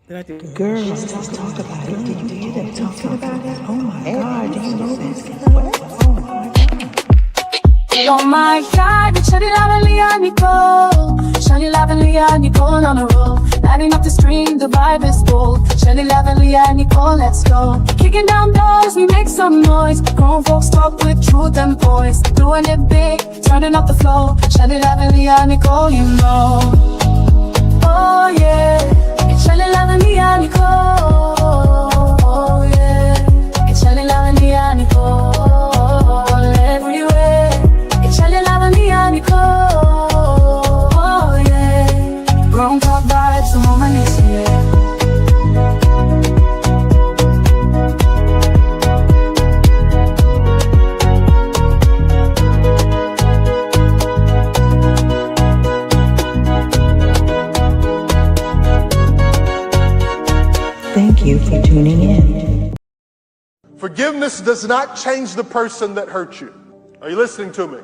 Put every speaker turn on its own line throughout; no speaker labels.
Girl, let's talk about it. Did you hear that talking about it? Oh my God, do you know this? What? Oh my God.
Oh my God, Shani Lavalier Nicole. Shani Lavalier Nicole on the road. Lighting up the stream, the vibe is full. Shani Lavalier Nicole, let's go. Kicking down doors, we make some noise. Grown folks talk with truth and voice. Doing it big, turning up the flow. Shani Lavalier Nicole, you know. Oh yeah, it's Shani Lavalier Nicole. Oh yeah, it's Shani Lavalier Nicole. Everywhere, it's Shani Lavalier Nicole. Oh yeah, grown top vibes, the moment is here.
Thank you for tuning in.
Forgiveness does not change the person that hurt you. Are you listening to me?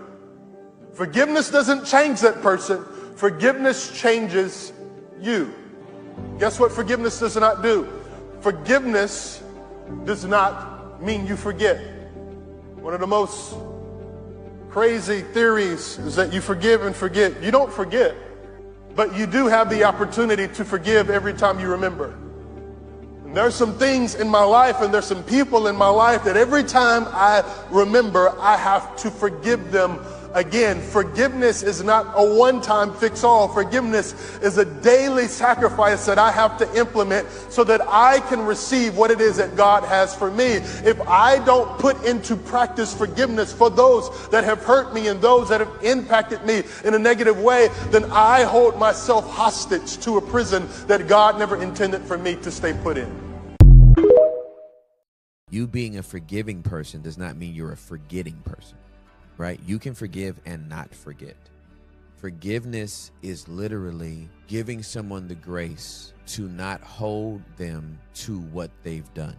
Forgiveness doesn't change that person. Forgiveness changes you. Guess what forgiveness does not do? Forgiveness does not mean you forget. One of the most crazy theories is that you forgive and forget. You don't forget, but you do have the opportunity to forgive every time you remember. There's some things in my life and there's some people in my life that every time I remember, I have to forgive them again. Forgiveness is not a one-time fix-all. Forgiveness is a daily sacrifice that I have to implement so that I can receive what it is that God has for me. If I don't put into practice forgiveness for those that have hurt me and those that have impacted me in a negative way, then I hold myself hostage to a prison that God never intended for me to stay put in.
You being a forgiving person does not mean you're a forgetting person, right? You can forgive and not forget. Forgiveness is literally giving someone the grace to not hold them to what they've done.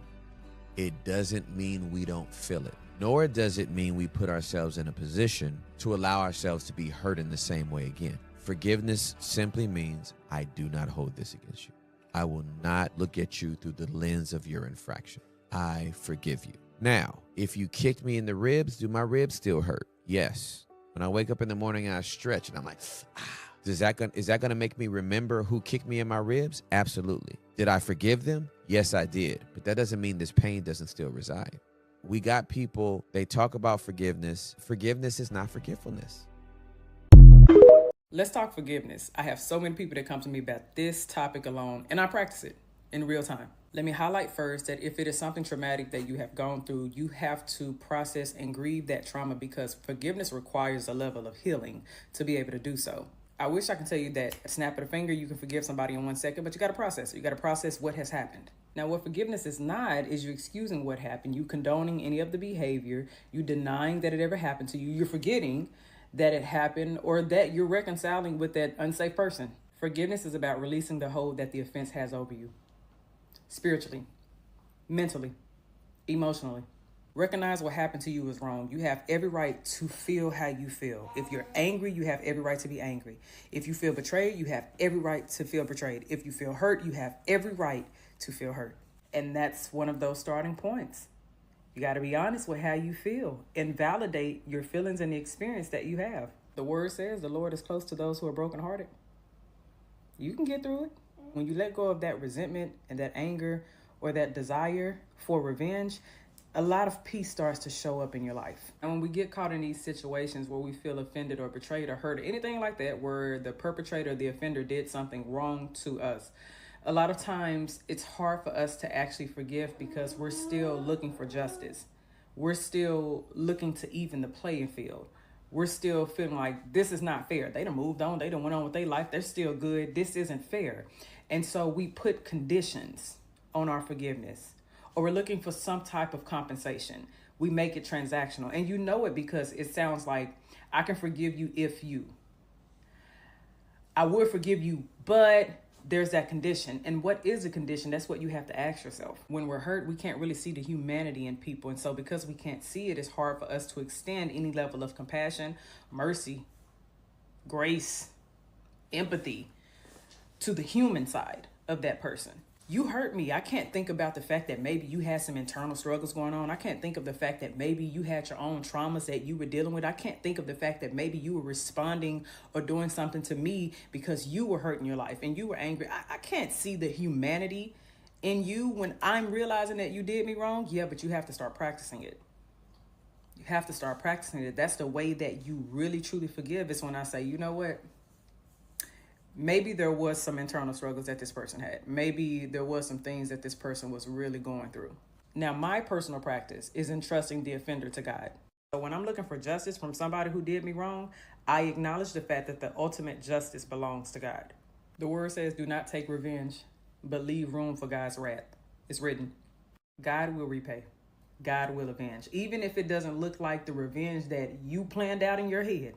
It doesn't mean we don't feel it, nor does it mean we put ourselves in a position to allow ourselves to be hurt in the same way again. Forgiveness simply means I do not hold this against you. I will not look at you through the lens of your infraction. I forgive you. Now, if you kicked me in the ribs, do my ribs still hurt? Yes. When I wake up in the morning and I stretch and I'm like, is that going to make me remember who kicked me in my ribs? Absolutely. Did I forgive them? Yes, I did. But that doesn't mean this pain doesn't still reside. We got people, they talk about forgiveness. Forgiveness is not forgetfulness.
Let's talk forgiveness. I have so many people that come to me about this topic alone, and I practice it in real time. Let me highlight first that if it is something traumatic that you have gone through, you have to process and grieve that trauma because forgiveness requires a level of healing to be able to do so. I wish I could tell you that a snap of the finger, you can forgive somebody in 1 second, but you got to process it. You got to process what has happened. Now, what forgiveness is not is you excusing what happened, you condoning any of the behavior, you denying that it ever happened to you, you're forgetting that it happened, or that you're reconciling with that unsafe person. Forgiveness is about releasing the hold that the offense has over you. Spiritually, mentally, emotionally. Recognize what happened to you was wrong. You have every right to feel how you feel. If you're angry, you have every right to be angry. If you feel betrayed, you have every right to feel betrayed. If you feel hurt, you have every right to feel hurt. And that's one of those starting points. You got to be honest with how you feel and validate your feelings and the experience that you have. The word says the Lord is close to those who are brokenhearted. You can get through it. When you let go of that resentment and that anger or that desire for revenge, a lot of peace starts to show up in your life. And when we get caught in these situations where we feel offended or betrayed or hurt or anything like that, where the perpetrator or the offender did something wrong to us, a lot of times it's hard for us to actually forgive because we're still looking for justice. We're still looking to even the playing field. We're still feeling like this is not fair. They done moved on. They done went on with their life. They're still good. This isn't fair. And so we put conditions on our forgiveness, or we're looking for some type of compensation. We make it transactional. And you know it because it sounds like, I can forgive you if you. I would forgive you, but there's that condition. And what is a condition? That's what you have to ask yourself. When we're hurt, we can't really see the humanity in people. And so because we can't see it, it's hard for us to extend any level of compassion, mercy, grace, empathy to the human side of that person. You hurt me. I can't think about the fact that maybe you had some internal struggles going on. I can't think of the fact that maybe you had your own traumas that you were dealing with. I can't think of the fact that maybe you were responding or doing something to me because you were hurt in your life and you were angry. I can't see the humanity in you when I'm realizing that you did me wrong. Yeah, but you have to start practicing it. You have to start practicing it. That's the way that you really truly forgive, is when I say, you know what? Maybe there was some internal struggles that this person had. Maybe there was some things that this person was really going through. Now, my personal practice is entrusting the offender to God. So when I'm looking for justice from somebody who did me wrong, I acknowledge the fact that the ultimate justice belongs to God. The word says, do not take revenge, but leave room for God's wrath. It's written, God will repay. God will avenge. Even if it doesn't look like the revenge that you planned out in your head.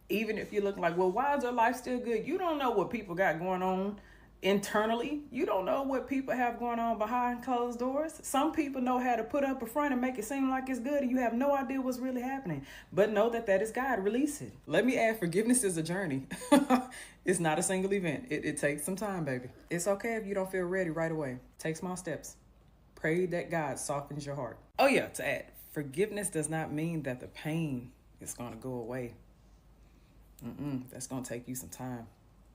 Even if you look like, well, why is their life still good? You don't know what people got going on internally. You don't know what people have going on behind closed doors. Some people know how to put up a front and make it seem like it's good, and you have no idea what's really happening. But know that that is God. Release it. Let me add, forgiveness is a journey. It's not a single event. It takes some time, baby. It's okay if you don't feel ready right away. Take small steps. Pray that God softens your heart. Oh yeah, to add, forgiveness does not mean that the pain is going to go away. That's going to take you some time.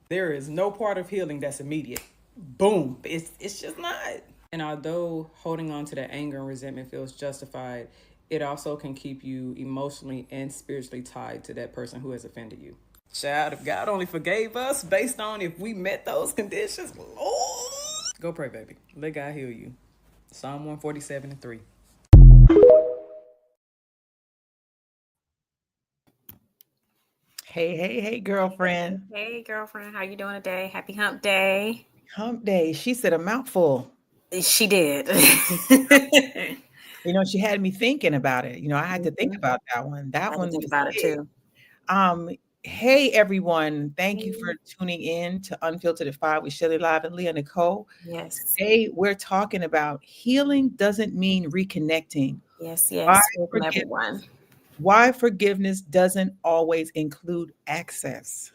There is no part of healing that's immediate. Boom. It's just not. And although holding on to that anger and resentment feels justified, it also can keep you emotionally and spiritually tied to that person who has offended you. Child, if God only forgave us based on if we met those conditions, Lord. Go pray, baby. Let God heal you. Psalm 147:3.
Hey, girlfriend.
Hey, girlfriend, how you doing today? Happy Hump Day.
Hump day. She said a mouthful.
She did.
She had me thinking about it. I had to think about that one.
I
That
had to
one
think
was
about it
big.
too.
Hey everyone. Thank you for tuning in to Unfiltered at 5 with Shelly Live and Leah Nicole.
Yes.
Today we're talking about healing doesn't mean reconnecting.
Yes.
Why
Welcome, everyone.
why forgiveness doesn't always include access.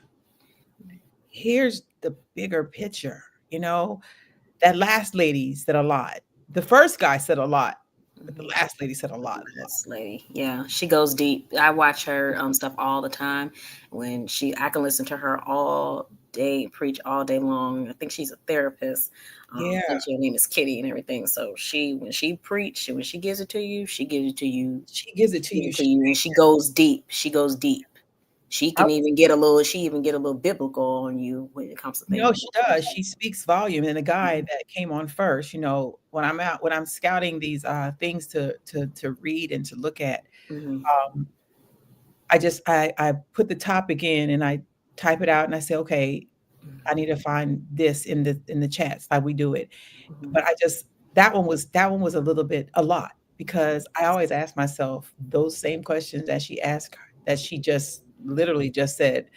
Here's the bigger picture. That last lady said a lot. The first guy said a lot, but the last lady said a lot.
This lady, yeah, she goes deep. I watch her stuff all the time. I can listen to her all day, preach all day long. I think she's a therapist.
Yeah.
And her name is Kitty and everything. So when she preach and when she gives it to you, she gives it to you.
She gives it to you.
And she goes deep. She goes deep. She even get a little biblical on you when it comes to things.
No, she does. She speaks volume. And the guy that came on first, when I'm scouting these things to read and to look at, um, I put the topic in and I type it out and I say, okay, I need to find this in the chats, how we do it. But that one was a little bit a lot, because I always ask myself those same questions that she just literally just said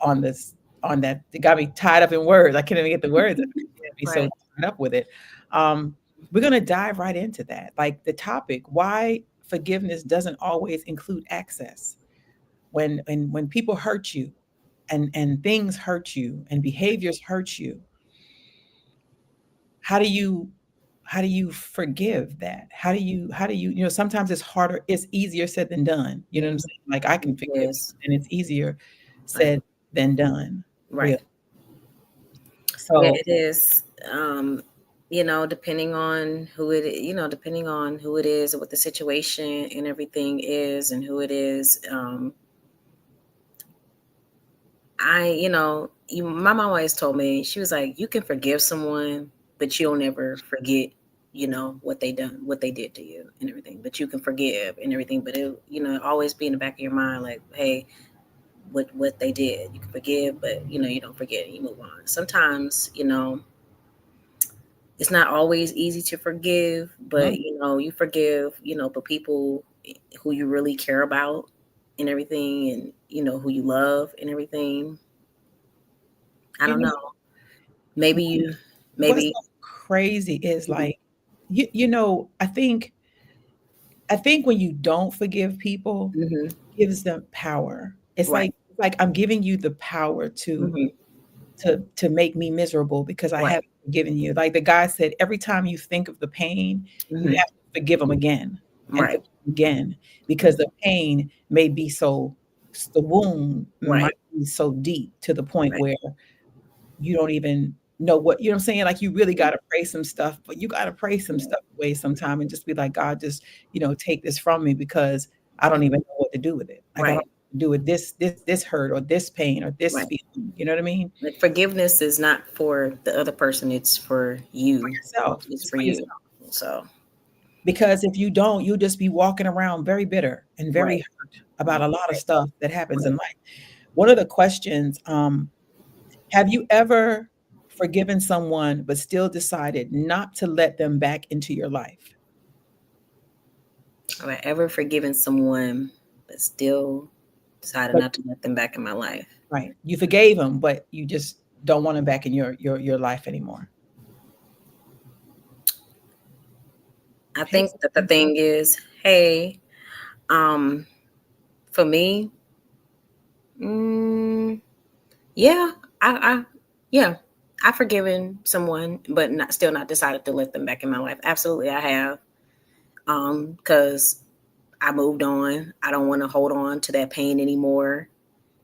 on that. It got me tied up in words. I can't even get the words. It get me so tied up with it. We're gonna dive right into that. Like the topic, why forgiveness doesn't always include access. When people hurt you and things hurt you and behaviors hurt you, how do you forgive that? How do you sometimes it's harder, it's easier said than done. You know what I'm saying? Like I can forgive and it's easier said than done.
Right.
Really. So
yeah, it is. Depending on who it is, what the situation and everything is, and who it is. My mom always told me, she was like, you can forgive someone, but you'll never forget, what they did to you and everything. But you can forgive and everything, but it, always be in the back of your mind, like, hey, what they did, you can forgive, but you don't forget and you move on. Sometimes, it's not always easy to forgive, but you forgive, but people who you really care about and everything, and who you love and everything. I don't know. Maybe
what's so crazy is like, I think when you don't forgive people, it gives them power. It's like I'm giving you the power to make me miserable because I haven't forgiven you. Like the guy said, every time you think of the pain, you
Mhm.
have to forgive them again and
Right.
forgive 'em again because the pain may be so, the wound might
Right.
be so deep to the point
Right.
where you don't even know what, you know what I'm saying? Like you really got to pray some stuff, but you got to pray some stuff away sometime and just be like, God, just, take this from me because I don't even know what to do with it. Like I don't
Right.
know what to do with this hurt or this pain or this
Right.
feeling. You know what I mean?
Like forgiveness is not for the other person, it's for
For
you.
yourself.
It's
It's
for
for
you.
yourself.
So,
Because if you don't, you'll just be walking around very bitter and very
right.
hurt about a lot of
Right.
stuff that happens in
Right.
life. One of the questions, have you ever forgiven someone but still decided not to let them back into your life?
Have I ever forgiven someone but still decided
But
not to let them back in my life?
right, you forgave them, but you just don't want them back in your life anymore.
I
Pick
think that the thing is, hey, um, for me, mm, yeah, I yeah, I've forgiven someone, but not still not decided to let them back in my life. Absolutely, I have. Because I moved on. I don't want to hold on to that pain anymore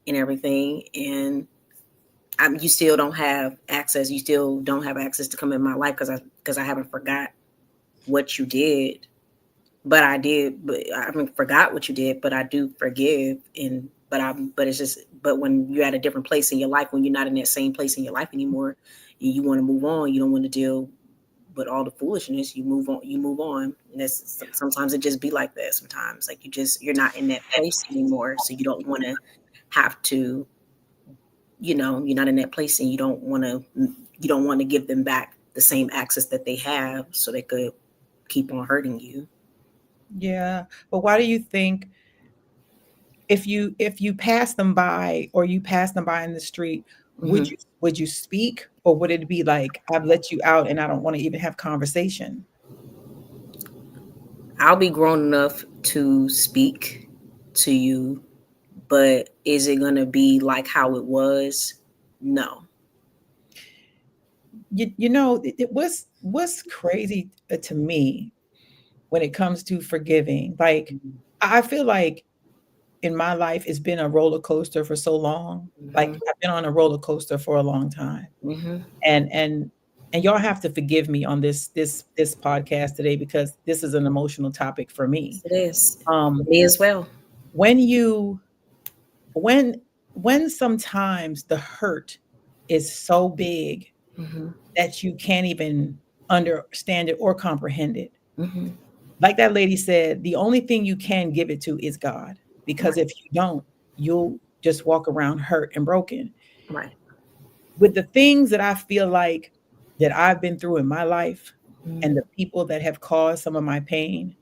and everything. And you still don't have access. You still don't have access to come in my life because I haven't forgot what you did. But I did. But I haven't forgot what you did. But I do forgive. But it's just. But when you're at a different place in your life, when you're not in that same place in your life anymore, and you want to move on, you don't want to deal with all the foolishness. You move on. And that's sometimes it just be like that. Sometimes like you're not in that place anymore, so you don't want to have to, you're not in that place, and you don't want to give them back the same access that they have, so they could keep on hurting you.
Yeah, but why do you think if you pass them by or you pass them by in the street, would
Hmm.
you speak or would it be like I've let you out and I don't want to even have conversation?
I'll be grown enough to speak to you, but is it gonna be like how it was? No.
What's crazy to me when it comes to forgiving, like I feel like in my life it's been a roller coaster for so long. Like
Hmm.
I've been on a roller coaster for a long time.
Hmm.
And y'all have to forgive me on this podcast today because this is an emotional topic for me.
It is.
Um,
Me as well.
when you when when sometimes the hurt is so big
Hmm.
that you can't even understand it or comprehend it.
Hmm.
Like that lady said, the only thing you can give it to is God. Because
Right.
if you don't, you'll just walk around hurt and broken.
Right.
With the things that I feel like that I've been through in my life and
Mhm.
the people that have caused some of my pain,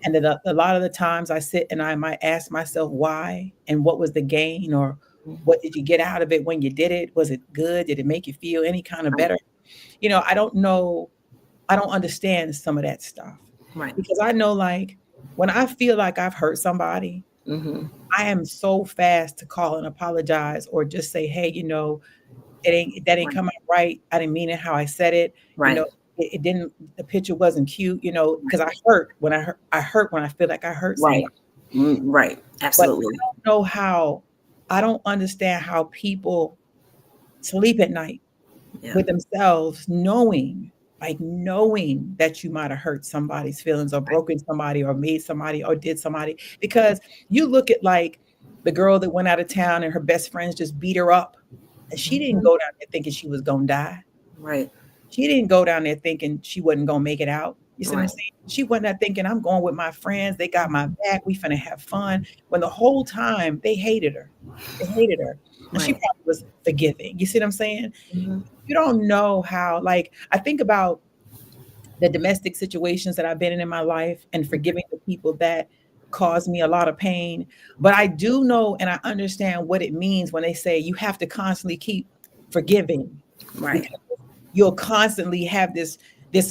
and that a lot of the times I sit and I might ask myself why and what was the gain or
Mhm.
what did you get out of it when you did it? Was it good? Did it make you feel any kind of
Right.
better? I don't know. I don't understand some of that stuff
Right.
because I know like when I feel like I've hurt somebody,
Mhm.
I am so fast to call and apologize or just say, hey, that ain't
Right.
come out right. I didn't mean it how I said it. You
Right.
know, it didn't. The picture wasn't cute. Because I hurt when I feel like I hurt
Right.
somebody.
Right.
But
Absolutely.
I don't know how. I don't understand how people sleep at night
Yeah.
with themselves, knowing that you might have hurt somebody's feelings or
Right.
broken somebody or made somebody or did somebody. Because you look at like the girl that went out of town and her best friends just beat her up, and she didn't
Mhm.
go down there thinking she was gonna die.
Right.
She didn't go down there thinking she wasn't gonna make it out. You see what I'm
Right.
saying? She went there thinking, I'm going with my friends. They got my back. We finna have fun. When the whole time they hated her. They hated her. And she
Right.
probably was forgiving. You see what I'm saying?
Mhm.
You don't know how, like, I think about the domestic situations that I've been in my life and forgiving the people that caused me a lot of pain. But I do know and I understand what it means when they say you have to constantly keep forgiving
Right.
because you'll constantly have this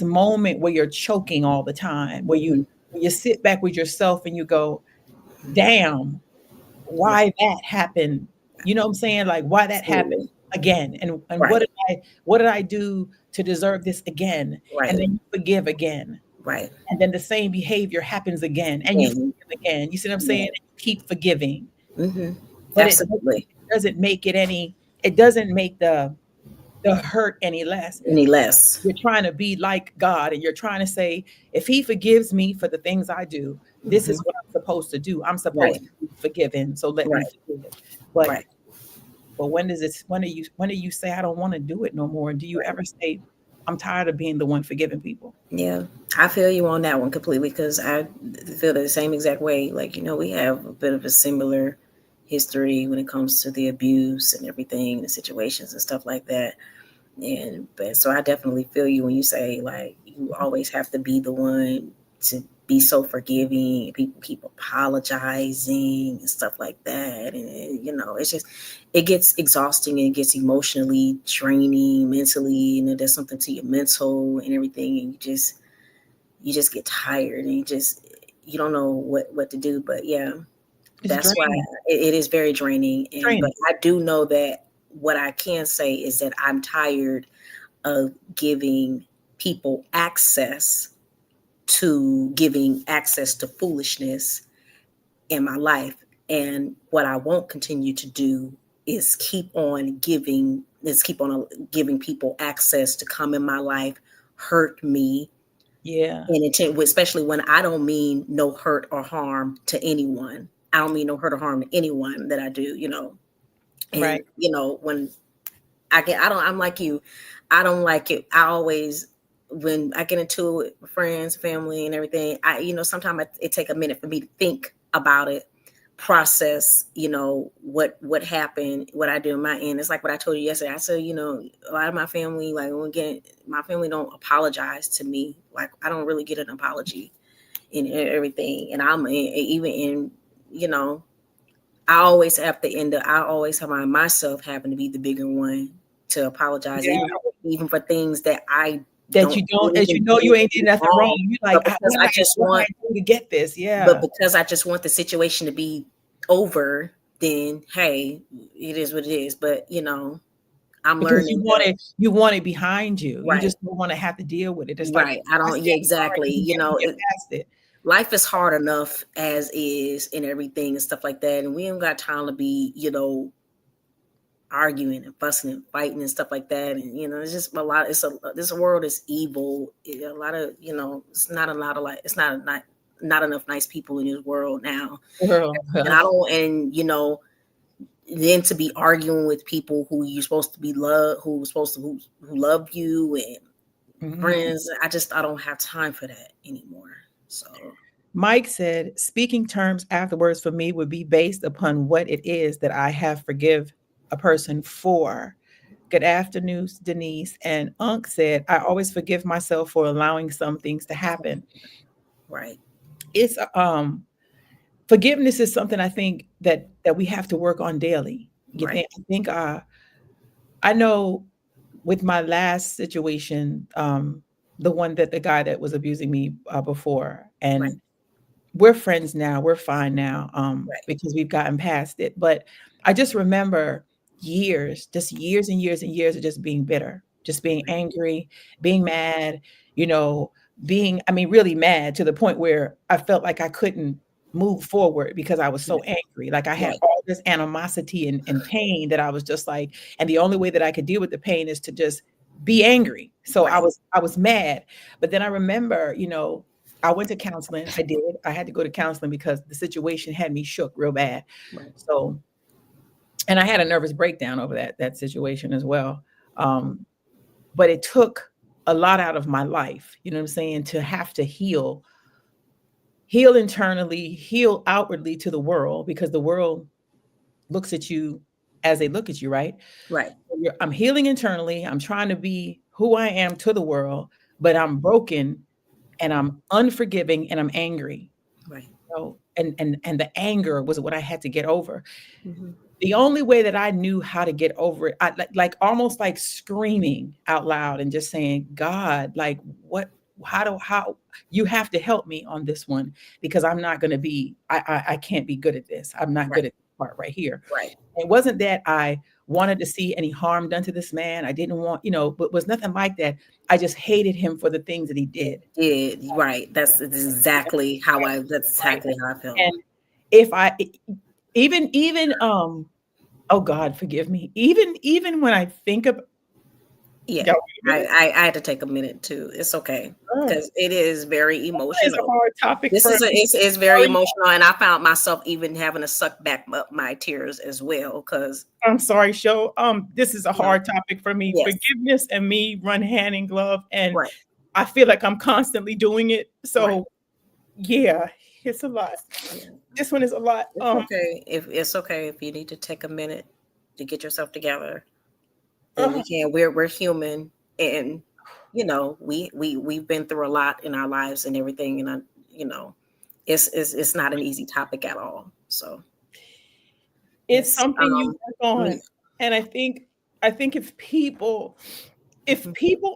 moment where you're choking all the time, where you
Mhm.
when you sit back with yourself and you go, damn,
Right.
why that happened? You know what I'm saying? Like why that happened
Absolutely.
again? And
Right.
what did I do to deserve this again. And
Right.
then you forgive again.
Right.
And then the same behavior happens again and you
And
forgive again. You see what I'm saying?
yeah.
And you keep forgiving.
Hmm.
But
Absolutely.
doesn't make it any, it doesn't make the hurt any less.
Any less.
You're trying to be like God and you're trying to say, if he forgives me for the things I do, this
Hmm.
is what I'm supposed to do. I'm supposed
Right.
to be forgiven. So let me
Right.
forgive. But
Right.
when do you say I don't want to do it no more? Do you
Right.
ever say I'm tired of being the one forgiving people?
Yeah, I feel you on that one completely because I feel the same exact way. Like, we have a bit of a similar history when it comes to the abuse and everything, the situations and stuff like that. But so I definitely feel you when you say like you always have to be the one to be so forgiving. People keep apologizing and stuff like that, and it's just it gets exhausting and it gets emotionally draining mentally, and it does something to your mental and everything, and you just get tired and you don't know what to do. But yeah,
It's
that's why
draining.
it is very draining. But
Draining.
I do know that what I can say is that I'm tired of giving access to foolishness in my life. And what I won't continue to do is keep on giving people access to come in my life, hurt me,
Yeah.
and especially when I don't mean no hurt or harm to anyone. I don't mean no hurt or harm to anyone that I do, and
Right.
when I'm like you. I don't like it. I always, when I get into it with friends, family, and everything, sometimes it take a minute for me to think about it, process, what happened, what I do on my end. It's like what I told you yesterday. I said, a lot of my family, like my family don't apologize to me. Like I don't really get an apology in everything, and I'm even in, I always find myself having to be the bigger one to apologize,
Yeah.
even for things that I
That
don't
you don't, as you
even
know,
do
you ain't did nothing wrong.
wrong,
You
but
like,
because I just
what
want,
can I do to get this?
but
Yeah.
because I just want the situation to be over, then hey, it is what it is. But I'm
Because
learning that
you want it behind you. You
right,
just don't want to have to deal with it. It's like
right. I
I
don't,
say
yeah,
I'm sorry,
exactly.
you get past it.
Life is hard enough as is and everything and stuff like that, and we ain't got time to be, arguing and fussing and fighting and stuff like that. And it's just a lot. This world is evil. A lot of it's not a lot of like it's not enough nice people in this world now.
Girl.
And I don't and then to be arguing with people who you're supposed to be who love you and
Mhm.
friends. I don't have time for that anymore. So
Mike said, speaking terms afterwards for me would be based upon what it is that I have forgive a person for. Good afternoon, Denise. And Unc said, I always forgive myself for allowing some things to happen.
right,
It's forgiveness is something I think that we have to work on daily. You
right,
think I think I know with my last situation, the one that the guy that was abusing me before,
right,
and we're friends now. We're fine now,
right,
because we've gotten past it. But I just remember years, just years and years and years of just being bitter, just being
right,
angry, being mad, you know, I mean, really mad to the point where I felt like I couldn't move forward because I was so angry. Like I had
right,
all this animosity and pain that I was just like, and the only way that I could deal with the pain is to just be angry. So
right,
I was mad. But then I remember, I went to counseling. I did. I had to go to counseling because the situation had me shook real bad.
right,
So, and I had a nervous breakdown over that situation as well. Um, but it took a lot out of my life, you know what I'm saying, to have to heal internally, heal outwardly to the world because the world looks at you as they look at you, right?
right,
I'm healing internally. I'm trying to be who I am to the world, but I'm broken and I'm unforgiving and I'm angry.
right.
And the anger was what I had to get over.
Mm-hmm.
The only way that I knew how to get over it, I like almost like screaming out loud and just saying, God, like what, how you have to help me on this one because I'm not going to I can't be good at this. I'm not good
Right,
at this part right here.
right,
It wasn't that I wanted to see any harm done to this man. I didn't want, but was nothing like that. I just hated him for the things that he did.
Right. That's exactly how I. That's
Right.
exactly how I felt.
And if I even oh God, forgive me. Even when I think of
Yeah, I had to take a minute too. It's okay because it is very emotional.
It's a hard topic
This
for
is
me.
it's very emotional, and I found myself even having to suck back up my tears as well. Because
I'm sorry, Show. This is a hard topic for me.
Yes.
Forgiveness and me run hand in glove, and
Right.
I feel like I'm constantly doing it. So,
Right.
yeah, it's a lot. This one is a lot.
It's okay it's okay if you need to take a minute to get yourself together. Then we can. We're human, and we've been through a lot in our lives and everything, and it's not an easy topic at all. So
it's something you work on, and I think if people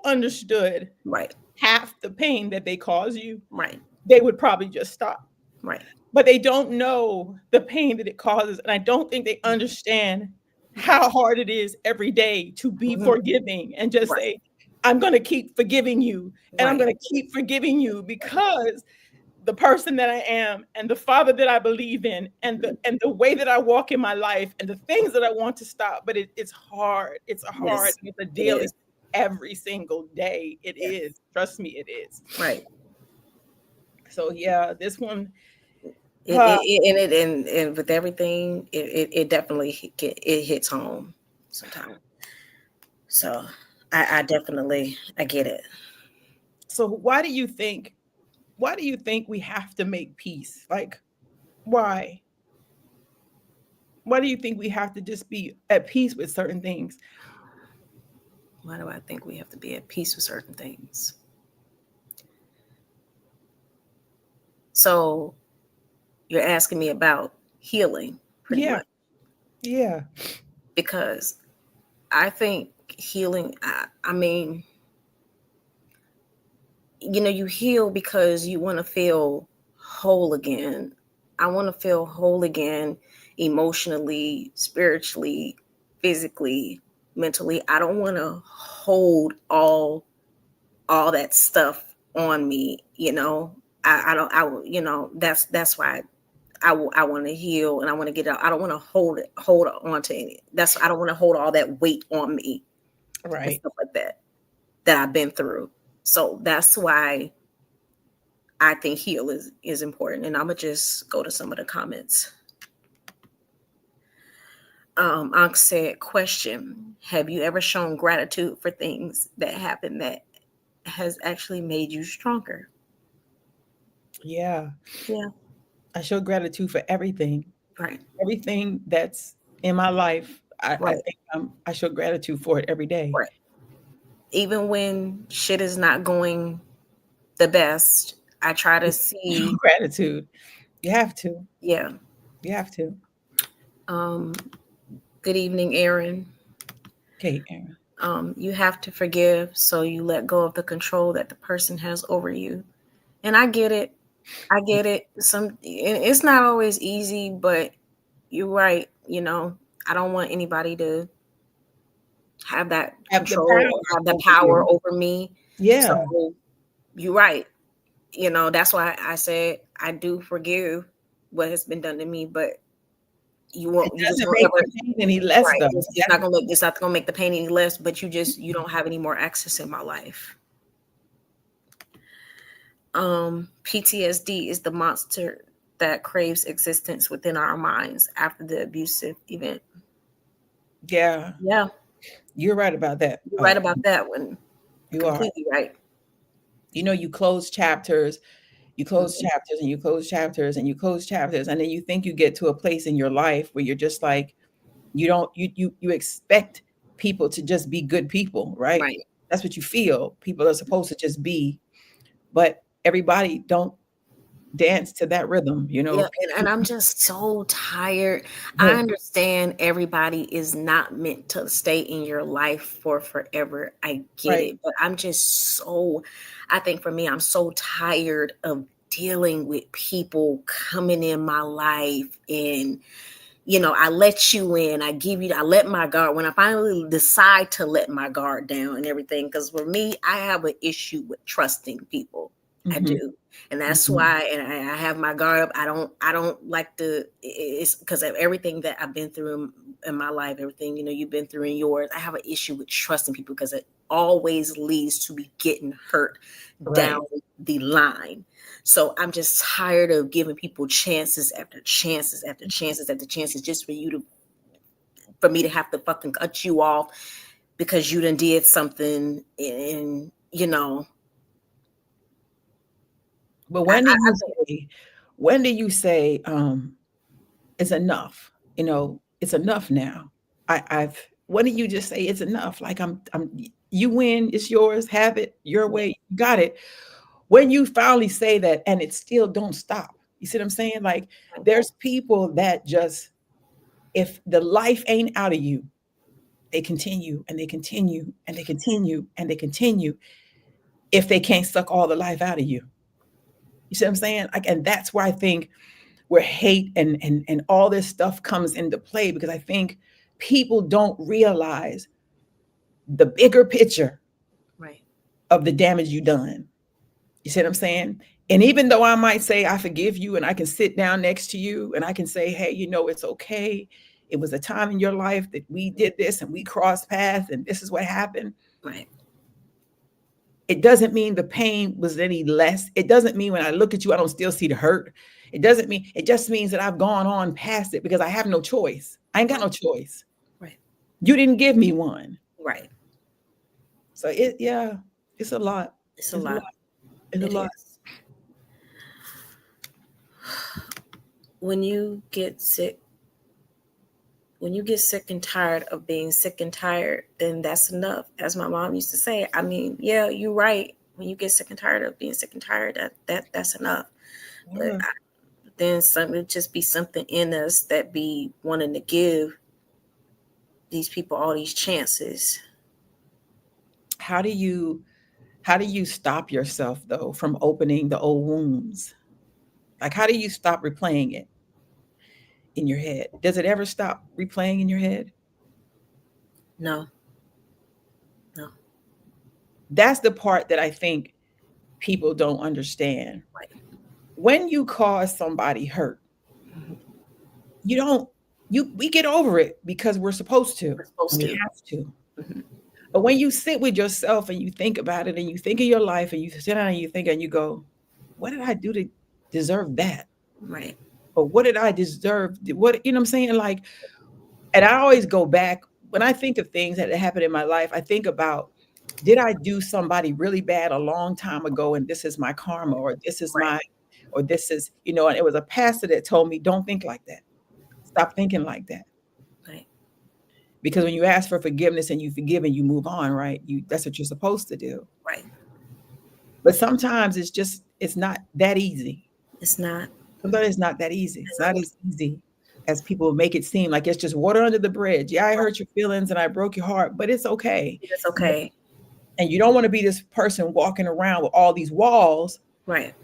understood
right
half the pain that they cause you,
right,
they would probably just stop.
right.
But they don't know the pain that it causes, and I don't think they understand how hard it is every day to be forgiving and just say, I'm going to keep forgiving you, and I'm going to keep forgiving you because the person that I am and the Father that I believe in and the way that I walk in my life and the things that I want to stop. But it's hard. It's hard. It's a daily, every single day. It is. Trust me, it is.
Right.
So yeah, this one.
And with everything, it definitely hits home sometimes. So I definitely get it.
So why do you think we have to make peace? Like, why? Why do you think we have to just be at peace with certain things?
Why do I think we have to be at peace with certain things? So you're asking me about healing, pretty much.
Yeah.
Because I think healing, I mean, you heal because you want to feel whole again. I want to feel whole again, emotionally, spiritually, physically, mentally. I don't want to hold all that stuff on me. That's why I want to heal and I want to get out. I don't want to hold on to any. I don't want to hold all that weight on me.
Right.
And stuff like that I've been through. So that's why I think heal is important. And I'm gonna just go to some of the comments. Ankh said, question, have you ever shown gratitude for things that happened that has actually made you stronger?
Yeah.
Yeah.
I show gratitude for everything.
Right.
Everything that's in my life. I think I show gratitude for it every day.
Right. Even when shit is not going the best, I try to see
gratitude. You have to.
Yeah.
You have to.
Good evening, Aaron.
Okay, Aaron.
You have to forgive so you let go of the control that the person has over you. And I get it. It's not always easy, but you're right. I don't want anybody to have that control, have the power over me.
Yeah.
So you're right. That's why I said I do forgive what has been done to me, but you won't. You just won't ever
pain any less.
Right. It's not gonna make the pain any less. But you don't have any more access in my life. PTSD is the monster that craves existence within our minds after the abusive event.
Yeah.
Yeah.
You're right about that.
You're right about that one.
You
completely
are
right.
You close chapters, chapters and you close chapters and you close chapters. And then you think you get to a place in your life where you're just like, you expect people to just be good people, right?
Right.
That's what you feel. People are supposed to just be, but everybody don't dance to that rhythm,
Yeah, and I'm just so tired. I understand everybody is not meant to stay in your life for forever. I get it, but I think for me, I'm so tired of dealing with people coming in my life and I let you in, I let my guard, when I finally decide to let my guard down and everything, because for me, I have an issue with trusting people. I
Mhm.
do. And that's
Mhm.
why, and I have my guard up. I don't like it's because of everything that I've been through in my life, everything, you've been through in yours. I have an issue with trusting people because it always leads to me getting hurt down
Right.
the line. So I'm just tired of giving people chances after chances after chances after chances just for me to have to fucking cut you off because you done did something, and
But
I, I,
when do you say, it's enough? It's enough now. I've when do you just say it's enough? Like I'm you win, it's yours, have it your way, you got it. When you finally say that and it still don't stop. You see what I'm saying? Like there's people that just, if the life ain't out of you, they continue and they continue and they continue and they continue if they can't suck all the life out of you. You see what I'm saying? Like, and that's where I think where hate and all this stuff comes into play, because I think people don't realize the bigger picture
right,
of the damage you done. You see what I'm saying? And even though I might say I forgive you and I can sit down next to you and I can say, hey, it's okay. It was a time in your life that we did this and we crossed paths and this is what happened.
right,
It doesn't mean the pain was any less. It doesn't mean when I look at you, I don't still see the hurt. It doesn't mean, it just means that I've gone on past it because I have no choice. I ain't got no choice.
right,
You didn't give me one.
right.
So yeah, it's a lot.
It's a
It's a lot.
lot.
It's a
It
lot.
is. When you get sick, and tired of being sick and tired, then that's enough. As my mom used to say, I mean, yeah, you're right. When you get sick and tired of being sick and tired, that's enough. But
Yeah.
then it just be something in us that be wanting to give these people all these chances.
How do you stop yourself though from opening the old wounds? Like how do you stop replaying it in your head? Does it ever stop replaying in your head?
No, no,
That's the part that I think people don't understand.
right.
When you cause somebody hurt, you don't we get over it because we're supposed to
We're
and
supposed
we
to.
have to.
Mhm.
But when you sit with yourself and you think about it and you think of your life and you sit down and you think and you go, what did I do to deserve that?
Right,
Or what did I deserve? What, you know what I'm saying? Like, and I always go back when I think of things that happened in my life, I think about, did I do somebody really bad a long time ago and this is my karma, or this is
right,
my, or this is, and it was a pastor that told me, don't think like that. Stop thinking like that.
right,
Because when you ask for forgiveness and you forgive and you move on, right? That's what you're supposed to do.
right.
But sometimes it's not that easy.
It's not.
Sometimes it's not that easy. It's not
No,
as easy as people make it seem. Like it's just water under the bridge. Yeah, I hurt your feelings and I broke your heart, but it's okay.
it's okay.
And you don't want to be this person walking around with all these walls.
Right,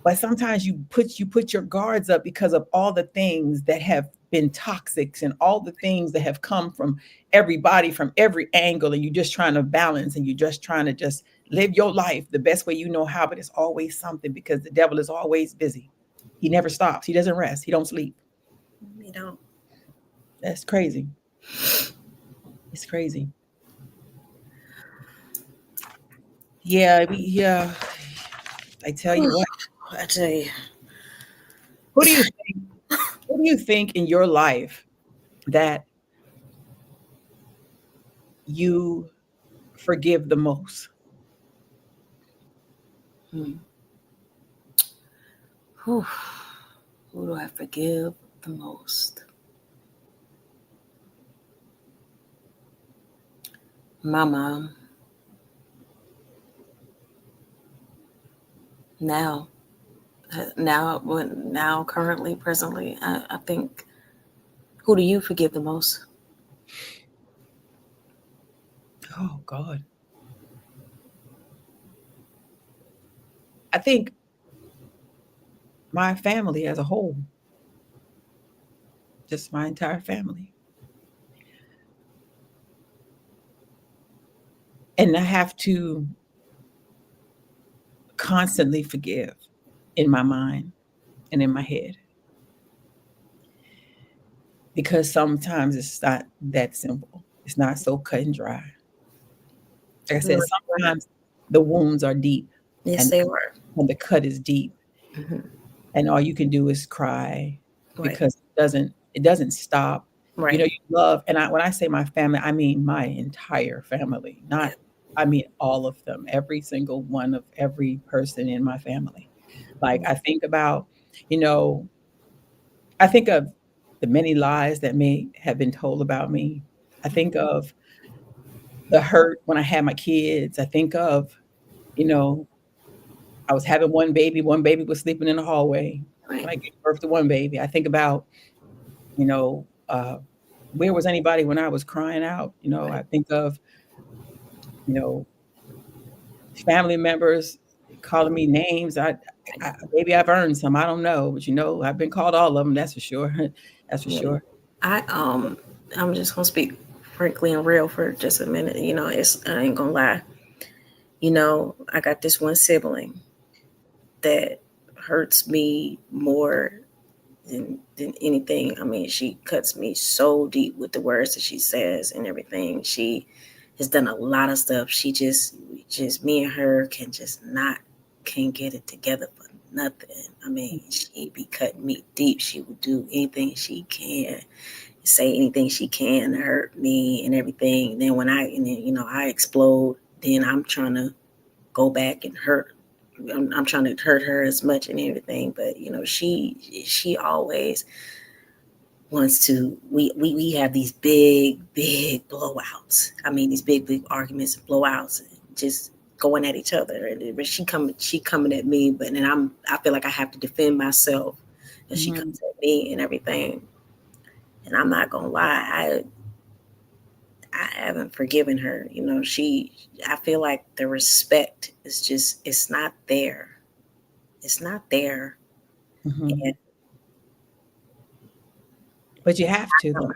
But sometimes you put your guards up because of all the things that have been toxic and all the things that have come from everybody from every angle, and you're just trying to balance and you're just trying to just live your life the best way you know how, but it's always something because the devil is always busy. He never stops. He doesn't rest. He don't sleep.
you know.
That's crazy. It's crazy. Yeah, yeah. I tell you what.
I tell you,
Who do you think? Who do you think in your life that you forgive the most?
hmm. Whew. Who do I forgive the most? My mom. Now, currently, presently, I think. Who do you forgive the most?
Oh God. I think my family as a whole, just my entire family. And I have to constantly forgive in my mind and in my head because sometimes it's not that simple. It's not so cut and dry. Like I said,
Right.
sometimes the wounds are deep
Yes,
and
they were.
when the cut is deep
Hmm.
and all you can do is cry
Right.
because it doesn't stop. You know,
Right.
you love, and when I say my family, I mean my entire family. Not,
Yeah.
I mean all of them, every single one of every person in my family. Like I think about, you know, I think of the many lies that may have been told about me. I think of the hurt when I had my kids. I think of, you know, I was having one baby was sleeping in the hallway
Right.
when I gave birth to one baby. I think about, you know, where was anybody when I was crying out? You know,
Right.
I think of, you know, family members calling me names. Maybe I've earned some. I don't know, but you know, I've been called all of them. That's for sure. That's for
Yeah.
sure.
I I'm just gonna speak frankly and real for just a minute. It's I ain't gonna lie. I got this one sibling that hurts me more than anything. I mean, she cuts me so deep with the words that she says and everything. She has done a lot of stuff. She just me and her can't get it together for nothing. I mean, she be cutting me deep. She would do anything she can, say anything she can to hurt me and everything. Then I explode. Then I'm trying to go back and hurt. I'm trying to hurt her as much and everything, but she always wants to. We have these big blowouts. I mean, these big arguments and blowouts, and just going at each other. But she coming at me, but then I feel like I have to defend myself, and she
Mhm.
comes at me and everything. And I'm not gonna lie, I haven't forgiven her. I feel like the respect is just, it's not there. It's not there.
Mhm.
And
But you have to though.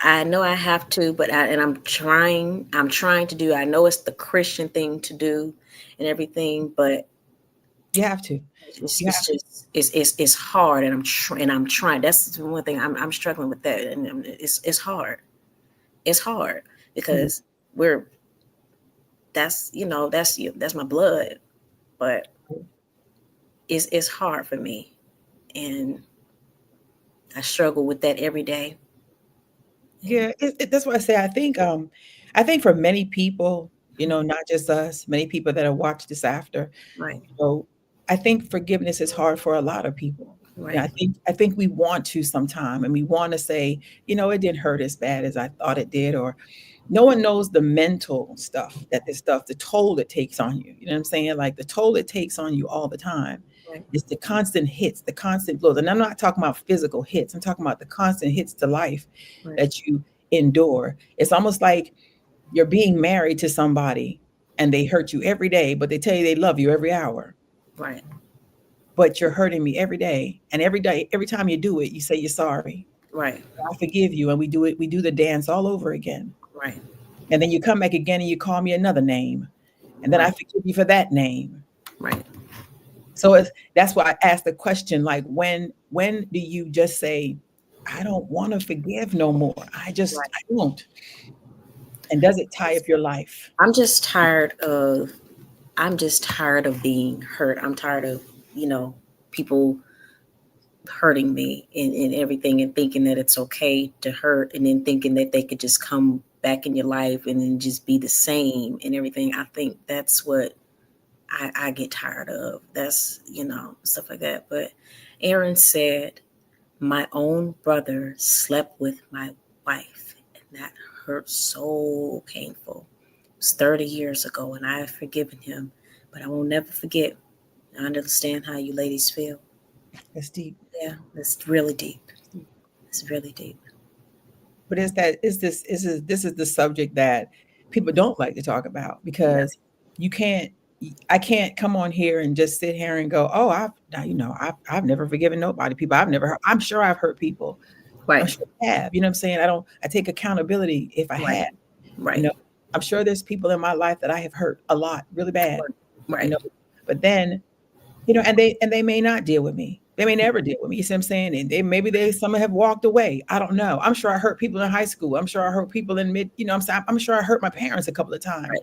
I know I have to, but I'm trying to do, I know it's the Christian thing to do and everything, but
You have to. You
it's
have to.
just, it's hard. And I'm trying. That's the one thing I'm struggling with that. And it's hard. It's hard
Mhm.
because we're, that's my blood, but it's hard for me, and I struggle with that every day. And
Yeah, that's why I say I think for many people, you know, not just us, many people that have watched this after,
right,
you know, I think forgiveness is hard for a lot of people. Yeah,
right,
I think we want to sometime and we want to say, you know, it didn't hurt as bad as I thought it did, or no one knows the mental stuff the toll it takes on you. You know what I'm saying? Like the toll it takes on you all the time.
right,
It's the constant hits, the constant blows. And I'm not talking about physical hits. I'm talking about the constant hits to life
right,
that you endure. It's almost like you're being married to somebody and they hurt you every day, but they tell you they love you every hour.
right,
But you're hurting me every day. And every day, every time you do it, you say you're sorry.
right,
I forgive you. And we do the dance all over again.
right,
And then you come back again and you call me another name. And then I
right,
forgive you for that name.
right.
So that's why I asked the question, like, when do you just say, I don't want to forgive no more?
Right.
I won't. And does it tie up your life?
I'm just tired of I'm just tired of being hurt. I'm tired of, people hurting me and everything, and thinking that it's okay to hurt, and then thinking that they could just come back in your life and then just be the same and everything. I think that's what I get tired of. That's, stuff like that. But Aaron said, my own brother slept with my wife, and that hurt so painful. It was 30 years ago, and I have forgiven him, but I will never forget. I understand how you ladies feel.
That's deep.
Yeah, it's really deep. It's really deep.
But this is the subject that people don't like to talk about
Yeah,
because you can't I can't come on here and just sit here and go, oh, I've never forgiven nobody. People I've never hurt. I'm sure I've hurt people, I'm
Right.
sure I have. You know what I'm saying? I take accountability if I
Right.
have. You
Right.
know, I'm sure there's people in my life that I have hurt a lot, really bad. You
Right.
know, but then, and they may not deal with me. They may never deal with me. You see what I'm saying? And some have walked away. I don't know. I'm sure I hurt people in high school. I'm sure I hurt people in mid. I'm sure I hurt my parents a couple of times.
Right.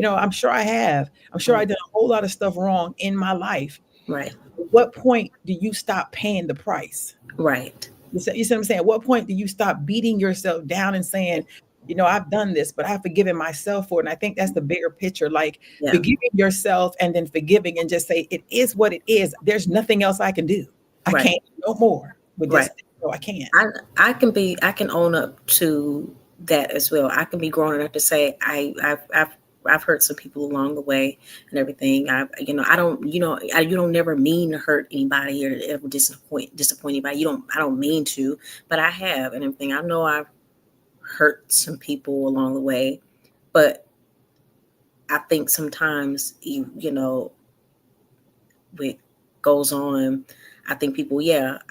I'm sure I have. I'm sure I did a whole lot of stuff wrong in my life.
Right.
At what point do you stop paying the price?
Right.
You see what I'm saying? At what point do you stop beating yourself down and saying, I've done this, but I've forgiven myself for it. And I think that's the bigger picture, like
Yeah.
forgiving yourself and then forgiving and just say, it is what it is. There's nothing else I can do. I
Right.
can't do no more with this.
Right.
No, I can't.
I can own up to that as well. I can be grown enough to say I've hurt some people along the way and everything. I don't, you don't never mean to hurt anybody or ever disappoint anybody. I don't mean to, but I have and everything. I know I've hurt some people along the way, but I think sometimes what goes on, I think people,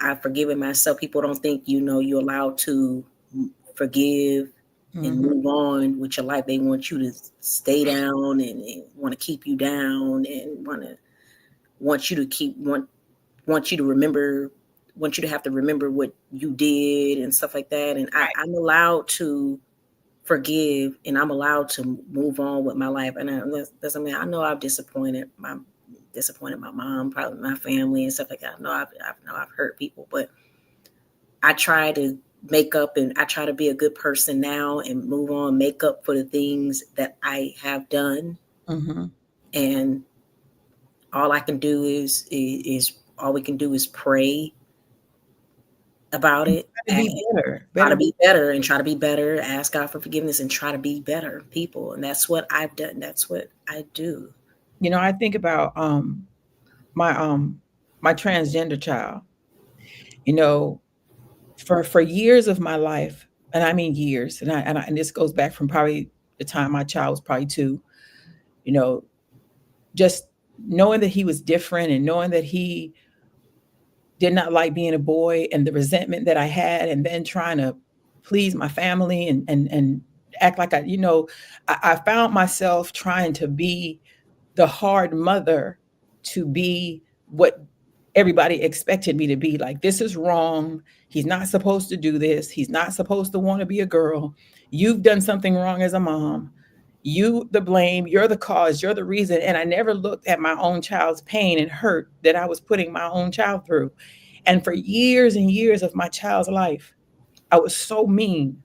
I've forgiven myself. People don't think, you're allowed to forgive and move on with your life. They want you to stay down and want to keep you down and want you to remember, want you to have to remember what you did and stuff like that. And I'm allowed to forgive and I'm allowed to move on with my life. And I know I've disappointed my mom, probably my family and stuff like that. I know I've hurt people, but I try to make up and I try to be a good person now and move on, make up for the things that I have done. And all I can do is all we can do is pray about it.
Try to be better.
Try to be better and try to be better. Ask God for forgiveness and try to be better people. And that's what I've done. That's what I do.
I think about my transgender child. For years of my life, and I mean years, and this goes back from probably the time my child was probably 2. Just knowing that he was different and knowing that he did not like being a boy and the resentment that I had, and then trying to please my family and act like I found myself trying to be the hard mother, to be what everybody expected me to be. Like, this is wrong. He's not supposed to do this. He's not supposed to want to be a girl. You've done something wrong as a mom. You the blame, you're the cause, you're the reason. And I never looked at my own child's pain and hurt that I was putting my own child through. And for years and years of my child's life, I was so mean.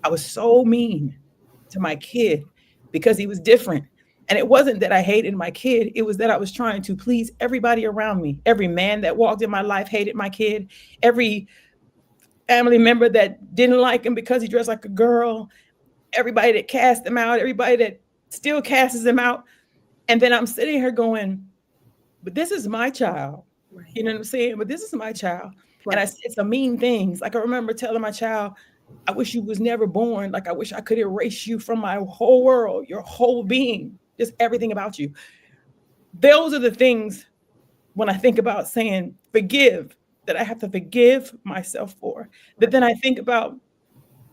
I was so mean to my kid because he was different. And it wasn't that I hated my kid. It was that I was trying to please everybody around me. Every man that walked in my life hated my kid. Every family member that didn't like him because he dressed like a girl. Everybody that cast him out. Everybody that still casts him out. And then I'm sitting here going, but this is my child. Right. You know what I'm saying? But this is my child. Right. And I said some mean things. Like, I remember telling my child, I wish you was never born. Like, I wish I could erase you from my whole world, your whole being, just everything about you. Those are the things when I think about saying forgive, that I have to forgive myself for. But then I think about,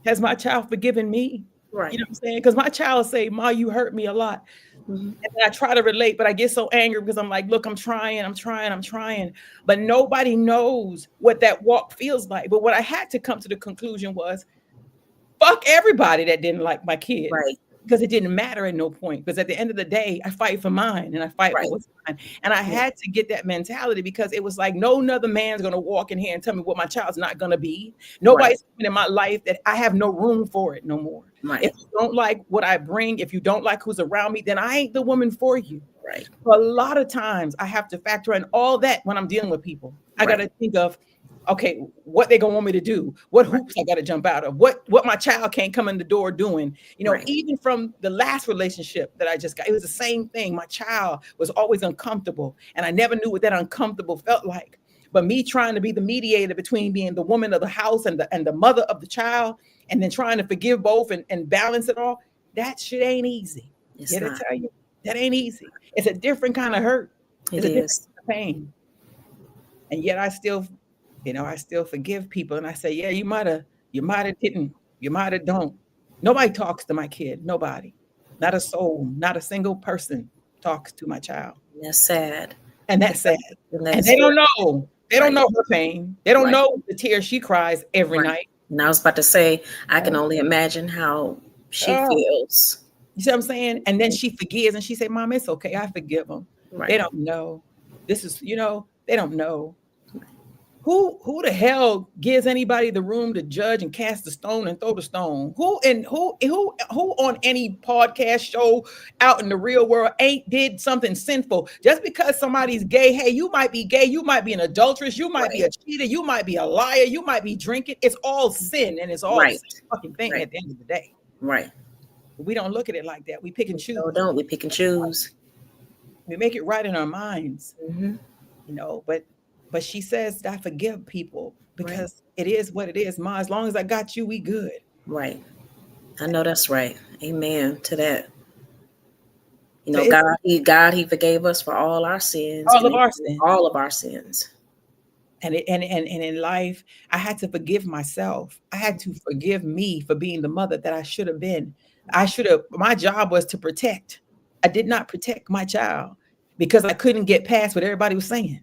has my child forgiven me? Right. You know what I'm saying? Because my child say, Ma, you hurt me a lot. And then I try to relate, but I get so angry because I'm like, look, I'm trying. But nobody knows what that walk feels like. But what I had to come to the conclusion was, fuck everybody that didn't like my kid. Right. Because it didn't matter at no point. Because at the end of the day, I fight for mine and I fight for what's mine. And I had to get that mentality because it was like, no other man's going to walk in here and tell me what my child's not going to be. Nobody's coming in my life that I have no room for it no more. Right. If you don't like what I bring, if you don't like who's around me, then I ain't the woman for you. Right. So a lot of times I have to factor in all that when I'm dealing with people. I got to think of, okay, what they gonna want me to do? What hoops I got to jump out of? What my child can't come in the door doing? Even from the last relationship that I just got, it was the same thing. My child was always uncomfortable, and I never knew what that uncomfortable felt like. But me trying to be the mediator between being the woman of the house and the mother of the child, and then trying to forgive both and balance it all, that shit ain't easy. I tell you, that ain't easy. It's a different kind of hurt. It's a different kind of pain. And yet I still forgive people. And I say, yeah, you might have You might have didn't. You might have don't. Nobody talks to my kid. Nobody. Not a soul. Not a single person talks to my child.
That's sad.
And that's sad.
And
And
that's
they don't know. They don't
right.
know her pain. They don't
Right.
know the tears she cries every
Right.
night.
And I was about to say, I can
Oh,
only imagine how she
oh,
feels.
you see what I'm saying? And then she forgives and she said, Mom, it's okay. I forgive them. They
Right.
don't know. This is, they don't know. Who the hell gives anybody the room to judge and cast the stone and throw the stone? Who on any podcast show out in the real world ain't did something sinful? Just because somebody's gay, hey, you might be gay, you might be an adulteress, you might be
Right.
a cheater, you might be a liar, you might be drinking. It's all sin and it's all the
Right.
same fucking thing
Right.
at the end of the day.
Right.
We don't look at it like that. We pick and choose.
So don't we pick and choose?
We make it right in our minds,
Mm-hmm.
but she says I forgive people
Right.
because it is what it is. Ma, as long as I got you, we good.
Right. I know that's right. Amen to that. You
So
know,
it's
God, He forgave us for all our sins.
all
And
of our sin.
all of our sins.
And in life, I had to forgive myself. I had to forgive me for being the mother that I should have been. My job was to protect. I did not protect my child because I couldn't get past what everybody was saying.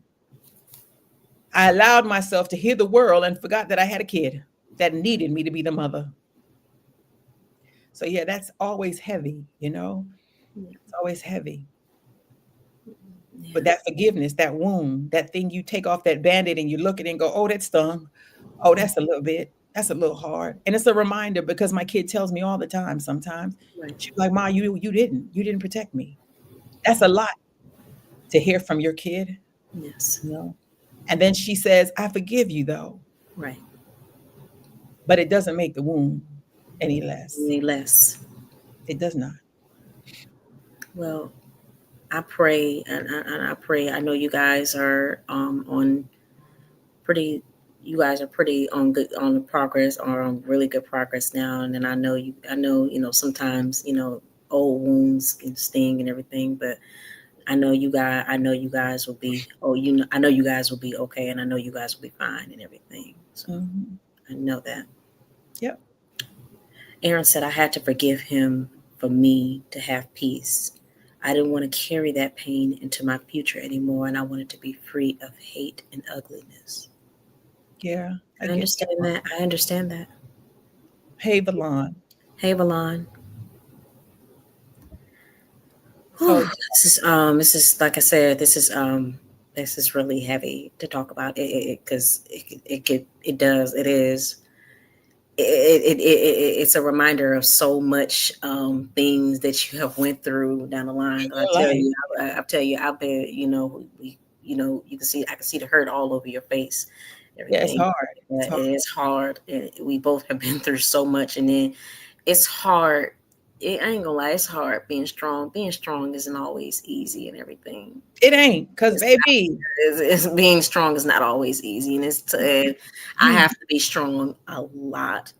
I allowed myself to hear the world and forgot that I had a kid that needed me to be the mother. So yeah, that's always heavy, It's always heavy.
Yeah.
But that forgiveness, that wound, that thing you take off that Band-Aid and you look at it and go, oh, that stung. Oh, that's a little bit. That's a little hard. And it's a reminder because my kid tells me all the time sometimes.
Right.
She's like, Ma, you didn't protect me. That's a lot to hear from your kid,
Yes.
And then she says, I forgive you though.
Right.
But it doesn't make the wound any less.
Any less.
It does not.
Well, I pray and I pray. I know you guys are on pretty. You guys are pretty on the progress or on really good progress now. And then I know sometimes old wounds can sting and everything, but I know you guys will be. I know you guys will be okay, and I know you guys will be fine and everything. So I know that.
Yep.
Aaron said I had to forgive him for me to have peace. I didn't want to carry that pain into my future anymore, and I wanted to be free of hate and ugliness.
Yeah.
I understand that. I understand that.
Hey, Valon.
Hey, Valon.
So
This is like I said, this is really heavy to talk about because it's a reminder of so much things that you have went through down the line. I tell you, I've been, I can see the hurt all over your face. Everything.
Yeah, it's hard.
It is hard. We both have been through so much, and then it's hard. I ain't gonna lie, it's hard being strong. Being strong isn't always easy and everything.
It ain't, because baby,
it's being strong is not always easy, and I have to be strong a lot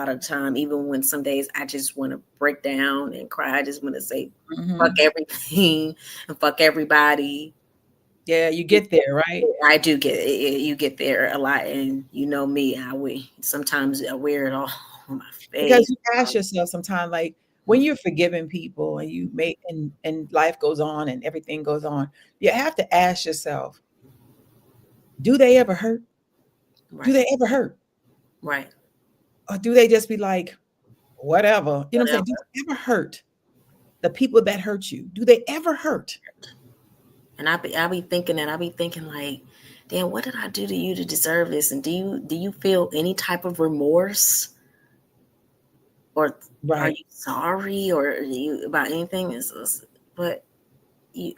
of the time. Even when some days I just want to break down and cry, I just want to say fuck everything and fuck everybody.
Yeah, you get there, right?
I do you get there a lot, and you know me, sometimes I wear it all on my face.
Because you ask yourself sometimes, like, when you're forgiving people and you make and life goes on and everything goes on, you have to ask yourself, do they ever hurt?
Right.
Do they ever hurt?
Right.
Or do they just be like, whatever? You know what I'm saying? Do they ever hurt the people that hurt you? Do they ever hurt?
And I be thinking like, damn, what did I do to you to deserve this? And do you feel any type of remorse? Or are you sorry or about anything? But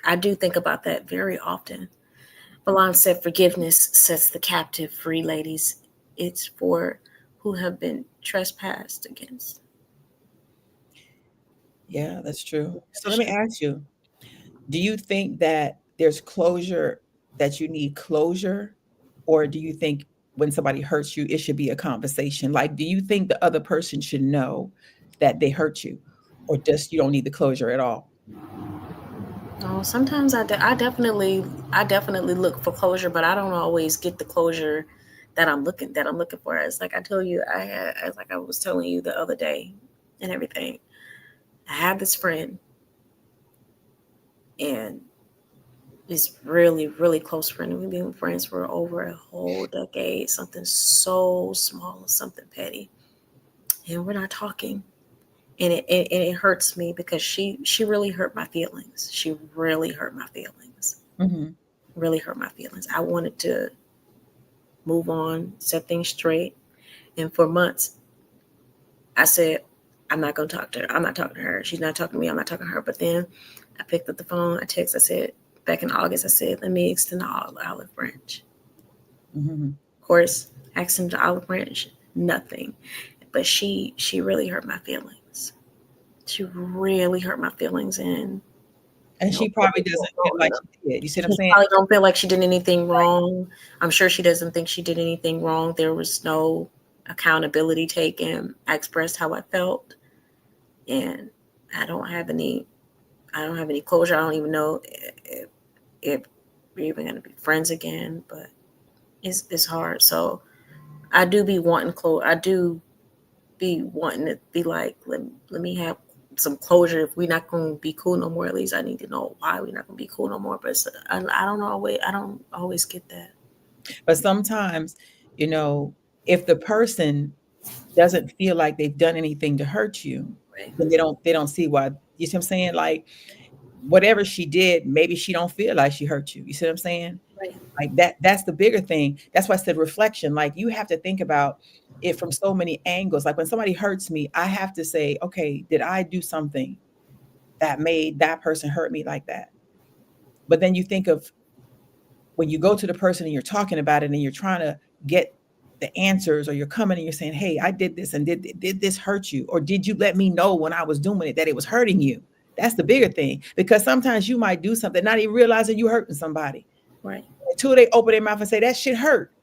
I do think about that very often. Valon said, forgiveness sets the captive free, ladies. It's for who have been trespassed against.
Yeah, that's true. So let me ask you, do you think that there's closure, that you need closure? Or do you think when somebody hurts you, it should be a conversation? Like, do you think the other person should know that they hurt you, or just you don't need the closure at all?
Oh, sometimes I definitely look for closure, but I don't always get the closure that I'm looking for. It's like I told you, like I was telling you the other day and everything. I have this friend, and this really, really close friend. We've been friends for over a whole decade. Something so small, something petty, and we're not talking. And it hurts me because she really hurt my feelings. She really hurt my feelings.
Mm-hmm.
Really hurt my feelings. I wanted to move on, set things straight. And for months, I said, I'm not going to talk to her. I'm not talking to her. She's not talking to me. I'm not talking to her. But then I picked up the phone. I texted. I said, back in August, I said, let me extend the olive branch.
Mm-hmm.
Of course, I extended the olive branch, nothing. But she really hurt my feelings. She really hurt my feelings. And
She probably doesn't feel like she did. You see what I'm
she
saying?
probably don't feel like she did anything wrong. I'm sure she doesn't think she did anything wrong. There was no accountability taken. I expressed how I felt, and I don't have any closure. I don't even know if we're even going to be friends again, but it's hard. So I do be wanting I do be wanting to be like, let me have some closure. If we're not going to be cool no more, at least I need to know why we're not going to be cool no more. But I don't know. I don't always get that.
But sometimes, if the person doesn't feel like they've done anything to hurt you,
Right.
then they don't see why. You see what I'm saying? Like, whatever she did, maybe she don't feel like she hurt you. You see what I'm saying?
Right.
Like that's the bigger thing. That's why I said reflection. Like, you have to think about it from so many angles. Like, when somebody hurts me, I have to say, okay, did I do something that made that person hurt me like that? But then you think of when you go to the person and you're talking about it and you're trying to get the answers, or you're coming and you're saying, hey, I did this, and did this hurt you? Or did you let me know when I was doing it that it was hurting you? That's the bigger thing, because sometimes you might do something not even realizing you hurting somebody.
Right.
Until they open their mouth and say, that shit hurt.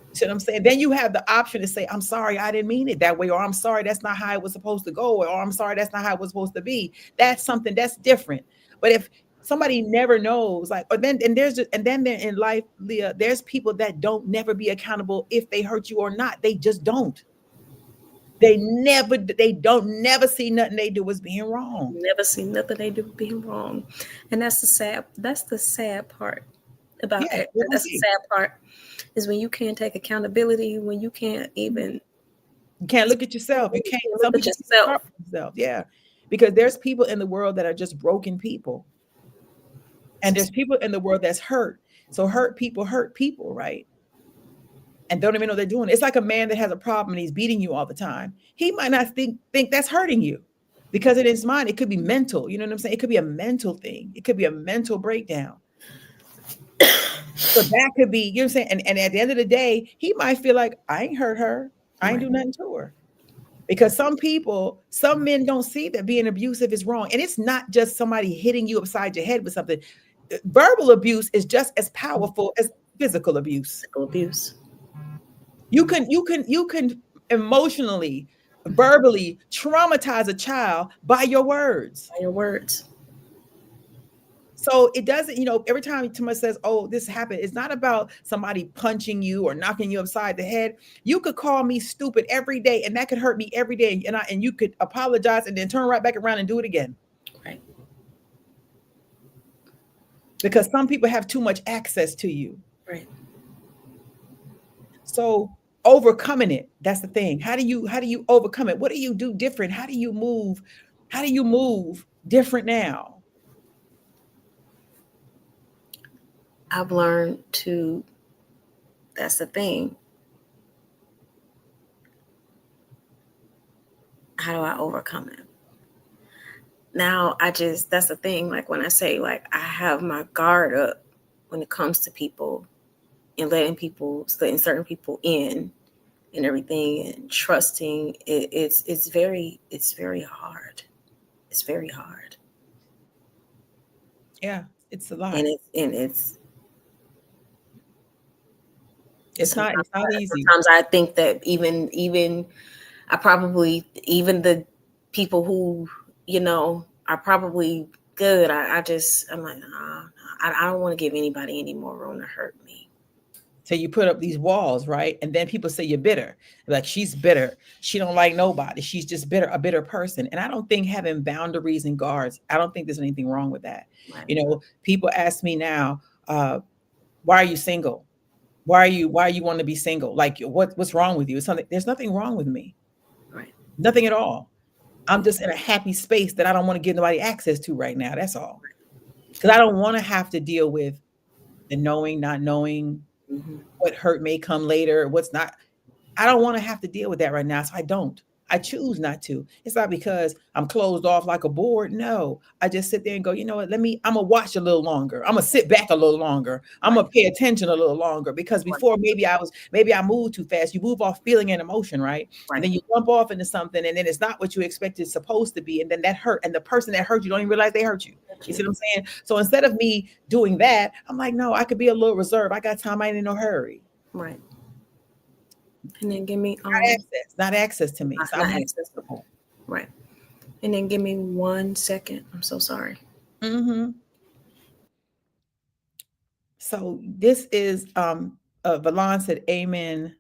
You see what I'm saying? Then you have the option to say, I'm sorry, I didn't mean it that way, or I'm sorry, that's not how it was supposed to go, or I'm sorry, that's not how it was supposed to be. That's something that's different. But if somebody never knows, like, or then and there's and then there in life, Leah, there's people that don't never be accountable if they hurt you or not. They just don't. They don't never see nothing they do as being wrong.
Never see nothing they do being wrong. And that's the sad part about
Yeah,
it.
they don't
That's the
see.
sad part, is when you can't take accountability, when you can't even
You can't look at yourself. You can't.
look
Some
at
people can't
yourself.
talk to themselves. Yeah, because there's people in the world that are just broken people, and there's people in the world that's hurt. So hurt people, right? And don't even know they're doing it. It's like a man that has a problem and he's beating you all the time. He might not think that's hurting you, because in his mind it could be mental. You know what I'm saying? It could be a mental thing. It could be a mental breakdown. So that could be, you know what I'm saying? And at the end of the day, he might feel like, I ain't hurt her. I ain't
Right.
do nothing to her. Because some men don't see that being abusive is wrong. And it's not just somebody hitting you upside your head with something. Verbal abuse is just as powerful as physical abuse.
Physical abuse.
You can emotionally, verbally traumatize a child by your words.
By your words.
So it doesn't, every time someone says, oh, this happened, it's not about somebody punching you or knocking you upside the head. You could call me stupid every day, and that could hurt me every day. And you could apologize and then turn right back around and do it again.
Right.
Because some people have too much access to you.
Right.
So overcoming it, that's the thing. How do you overcome it? What do you do different? How do you move? How do you move different now?
I've learned to, that's the thing. How do I overcome it? Now that's the thing. Like, when I say, like, I have my guard up when it comes to people and letting certain people in and everything, and trusting, it's very hard. It's very hard.
Yeah, it's a lot.
And
It's not easy.
sometimes I think that even I probably, even the people who, are probably good, I'm like, I don't want to give anybody any more room to hurt me.
So you put up these walls, right? And then people say you're bitter. Like, she's bitter. She don't like nobody. She's just bitter, a bitter person. And I don't think having boundaries and guards, I don't think there's anything wrong with that.
Right.
People ask me now, why are you single? Why you want to be single? Like, what's wrong with you? It's something, there's nothing wrong with me.
Right.
Nothing at all. I'm just in a happy space that I don't want to give nobody access to right now. That's all. Because I don't want to have to deal with the knowing, not knowing, what hurt may come later, what's not. I don't want to have to deal with that right now. So I don't. I choose not to. It's not because I'm closed off like a board. No, I just sit there and go, you know what? I'm going to watch a little longer. I'm going to sit back a little longer. I'm going to pay attention a little longer, because before maybe I moved too fast. You move off feeling and emotion, right? And then you jump off into something, and then it's not what you expected it's supposed to be. And then that hurt. And the person that hurt you don't even realize they hurt you. You see what I'm saying? So instead of me doing that, I'm like, no, I could be a little reserved. I got time. I ain't in no hurry.
Right. And then give me
not access to me. So I'm accessible.
Right. And then give me 1 second. I'm so sorry.
So this is Valon said, amen.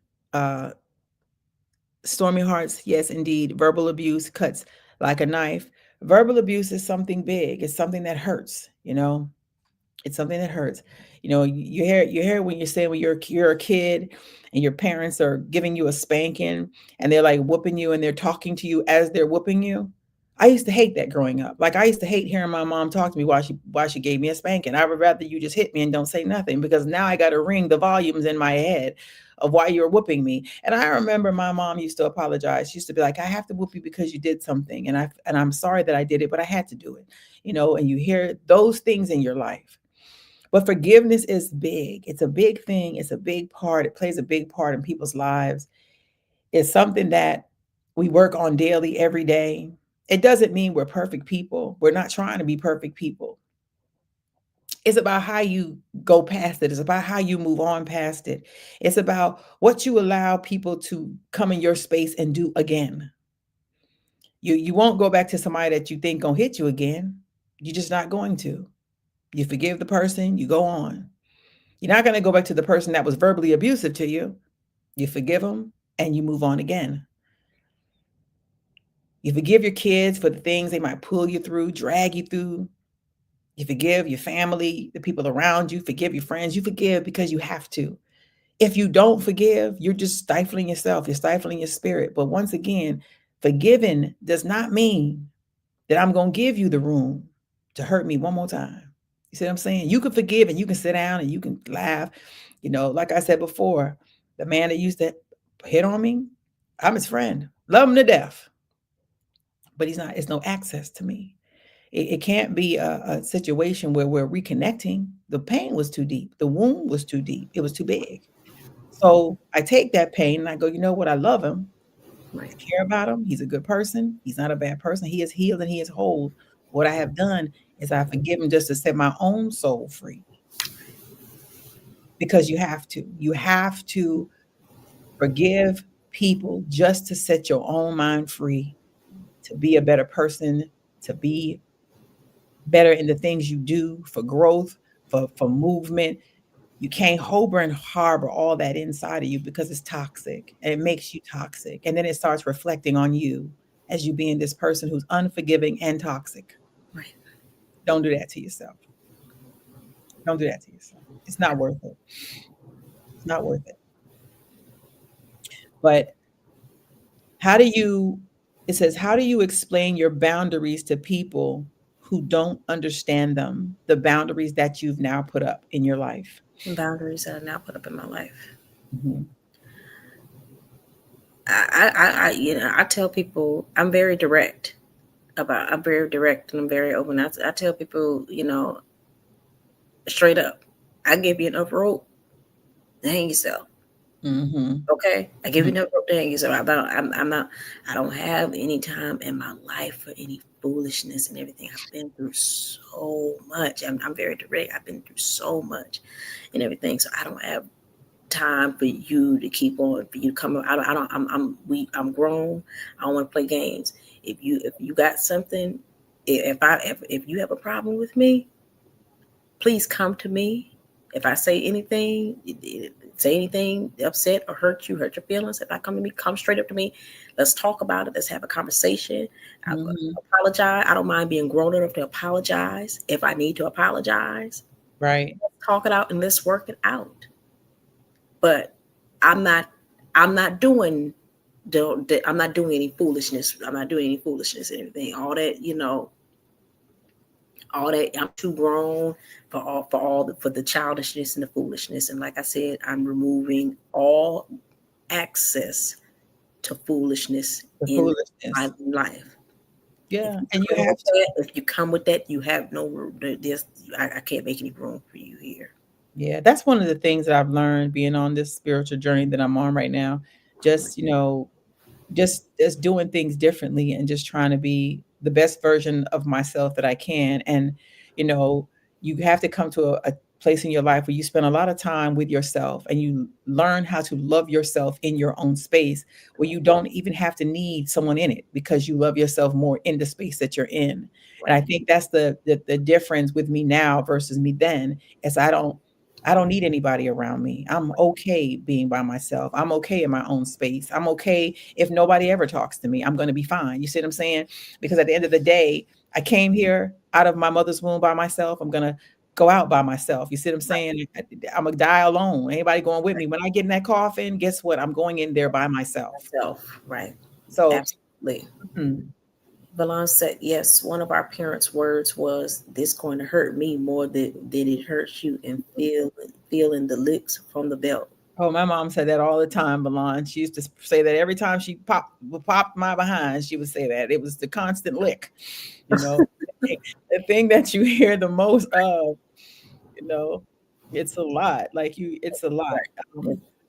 Stormy Hearts, yes, indeed. Verbal abuse cuts like a knife. Verbal abuse is something big. It's something that hurts, It's something that hurts. You hear when you're saying when you're a kid and your parents are giving you a spanking and they're like whooping you and they're talking to you as they're whooping you. I used to hate that growing up. Like, I used to hate hearing my mom talk to me while she gave me a spanking. I would rather you just hit me and don't say nothing, because now I got to ring the volumes in my head of why you're whooping me. And I remember my mom used to apologize. She used to be like, I have to whoop you because you did something. And I'm sorry that I did it, but I had to do it, and you hear those things in your life. But forgiveness is big. It's a big thing. It's a big part. It plays a big part in people's lives. It's something that we work on daily, every day. It doesn't mean we're perfect people. We're not trying to be perfect people. It's about how you go past it. It's about how you move on past it. It's about what you allow people to come in your space and do again. You won't go back to somebody that you think gonna hit you again. You're just not going to. You forgive the person, you go on. You're not going to go back to the person that was verbally abusive to you. You forgive them and you move on again. You forgive your kids for the things they might pull you through, drag you through. You forgive your family, the people around you, forgive your friends. You forgive because you have to. If you don't forgive, you're just stifling yourself. You're stifling your spirit. But once again, forgiving does not mean that I'm going to give you the room to hurt me one more time. You see what I'm saying? You can forgive and you can sit down and you can laugh. Like I said before, the man that used to hit on me, I'm his friend. Love him to death. But it's no access to me. It can't be a situation where we're reconnecting. The pain was too deep. The wound was too deep. It was too big. So I take that pain and I go, you know what? I love him. I care about him. He's a good person. He's not a bad person. He is healed and he is whole. What I have done is I forgive him just to set my own soul free. Because you have to forgive people just to set your own mind free, to be a better person, to be better in the things you do, for growth, for movement. You can't harbor all that inside of you, because it's toxic and it makes you toxic. And then it starts reflecting on you as you being this person who's unforgiving and toxic.
Right.
Don't do that to yourself. Don't do that to yourself. It's not worth it. It's not worth it. But it says, how do you explain your boundaries to people who don't understand them, the boundaries that you've now put up in your life?
Boundaries that I now put up in my life.
Mm-hmm.
I tell people I'm very direct and I'm very open. I tell people, straight up, I give you enough rope to hang yourself.
Mm-hmm.
Okay, I give you enough rope to hang yourself. I don't have any time in my life for any foolishness and everything. I've been through so much. I'm very direct. I've been through so much and everything. So I don't have time for you to keep on, for you to come. I'm grown. I don't want to play games. If you got something, if you have a problem with me, please come to me. If I say anything, say anything upset or hurt your feelings, if I come straight up to me. Let's talk about it. Let's have a conversation. I apologize. I don't mind being grown enough to apologize if I need to apologize.
Right.
Let's talk it out and let's work it out. But I'm not doing I'm not doing any foolishness. I'm not doing any foolishness and everything. All that, all that. I'm too grown for the childishness and the foolishness. And like I said, I'm removing all access to foolishness in my life.
Yeah, and you have to.
If you come with that, you have no room. I can't make any room for you here.
Yeah, that's one of the things that I've learned being on this spiritual journey that I'm on right now. Just, just doing things differently and just trying to be the best version of myself that I can. And, you know, you have to come to a place in your life where you spend a lot of time with yourself and you learn how to love yourself in your own space where you don't even have to need someone in it because you love yourself more in the space that you're in. And I think that's the difference with me now versus me then, is I don't need anybody around me. I'm okay being by myself. I'm okay in my own space. I'm okay if nobody ever talks to me. I'm going to be fine. You see what I'm saying? Because at the end of the day, I came here out of my mother's womb by myself. I'm going to go out by myself. You see what I'm saying? I'm going to die alone. Anybody going with me? When I get in that coffin, guess what? I'm going in there by myself.
Right.
So,
absolutely. Valon said, yes, one of our parents' words was, this going to hurt me more than it hurts you, and feeling the licks from the belt.
Oh, my mom said that all the time, Valon. She used to say that every time she popped my behind, she would say that. It was the constant lick, the thing that you hear the most of, it's a lot. It's a lot.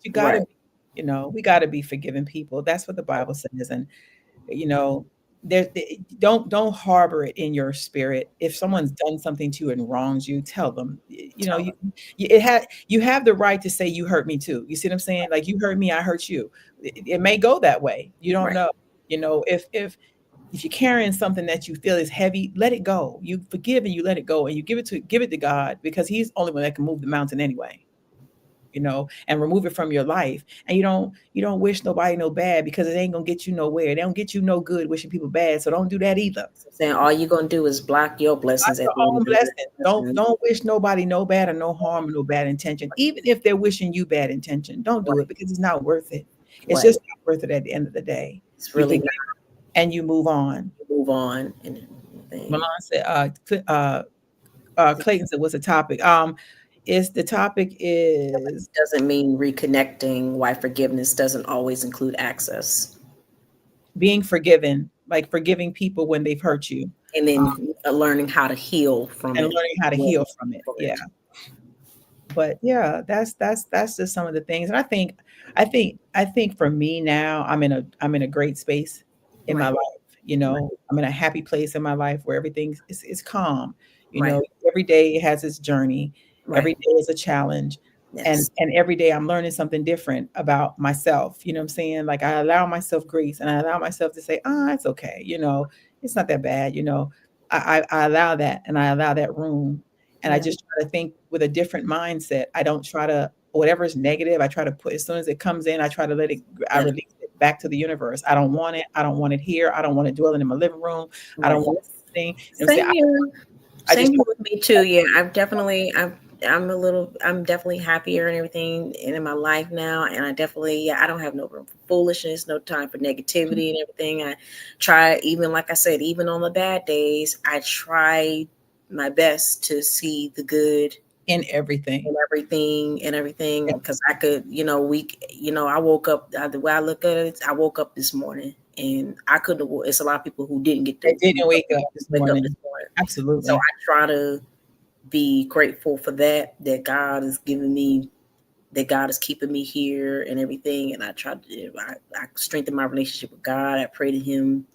You got to, we got to be forgiving people. That's what the Bible says. And, don't harbor it in your spirit. If someone's done something to you and wrongs you, tell them. You have the right to say you hurt me too. You see what I'm saying? Like, you hurt me, I hurt you. It may go that way. You don't know. If you're carrying something that you feel is heavy, let it go. You forgive and you let it go, and you give it to God, because He's the only one that can move the mountain anyway. And remove it from your life. And you don't wish nobody no bad, because it ain't gonna get you nowhere. They don't get you no good wishing people bad. So don't do that either.
Saying all you're gonna do is block your blessings.
Block your own blessings. Don't wish nobody no bad or no harm or no bad intention. Even if they're wishing you bad intention, don't do it, because it's not worth it. It's just not worth it at the end of the day.
It's really not.
And you move on.
And
Milan said, Clayton said, what's the topic? The topic is,
doesn't mean reconnecting. Why forgiveness doesn't always include access.
Being forgiven, like forgiving people when they've hurt you,
and then learning how to heal from it.
Yeah. But yeah, that's just some of the things. And I think for me now, I'm in a great space in my life. I'm in a happy place in my life where everything is calm. Every day it has its journey. Every day is a challenge. Yes. And every day I'm learning something different about myself. You know what I'm saying? Like, I allow myself grace, and I allow myself to say, it's okay. It's not that bad. I allow that, and I allow that room. And I just try to think with a different mindset. I don't try to, whatever is negative, I try to put, as soon as it comes in, I try to I release it back to the universe. I don't want it. I don't want it here. I don't want it dwelling in my living room. I don't want anything.
Same here with me too. Yeah, I'm definitely happier and everything in my life now. And I definitely, I don't have no room for foolishness, no time for negativity and everything. I try, even like I said, even on the bad days, I try my best to see the good
in everything.
Because I could, I woke up, the way I look at it, I woke up this morning and I couldn't, it's a lot of people who didn't
wake up this morning. Absolutely.
So I try to be grateful for that God is giving me, that God is keeping me here and everything. And I try to, I strengthen my relationship with God. I pray to Him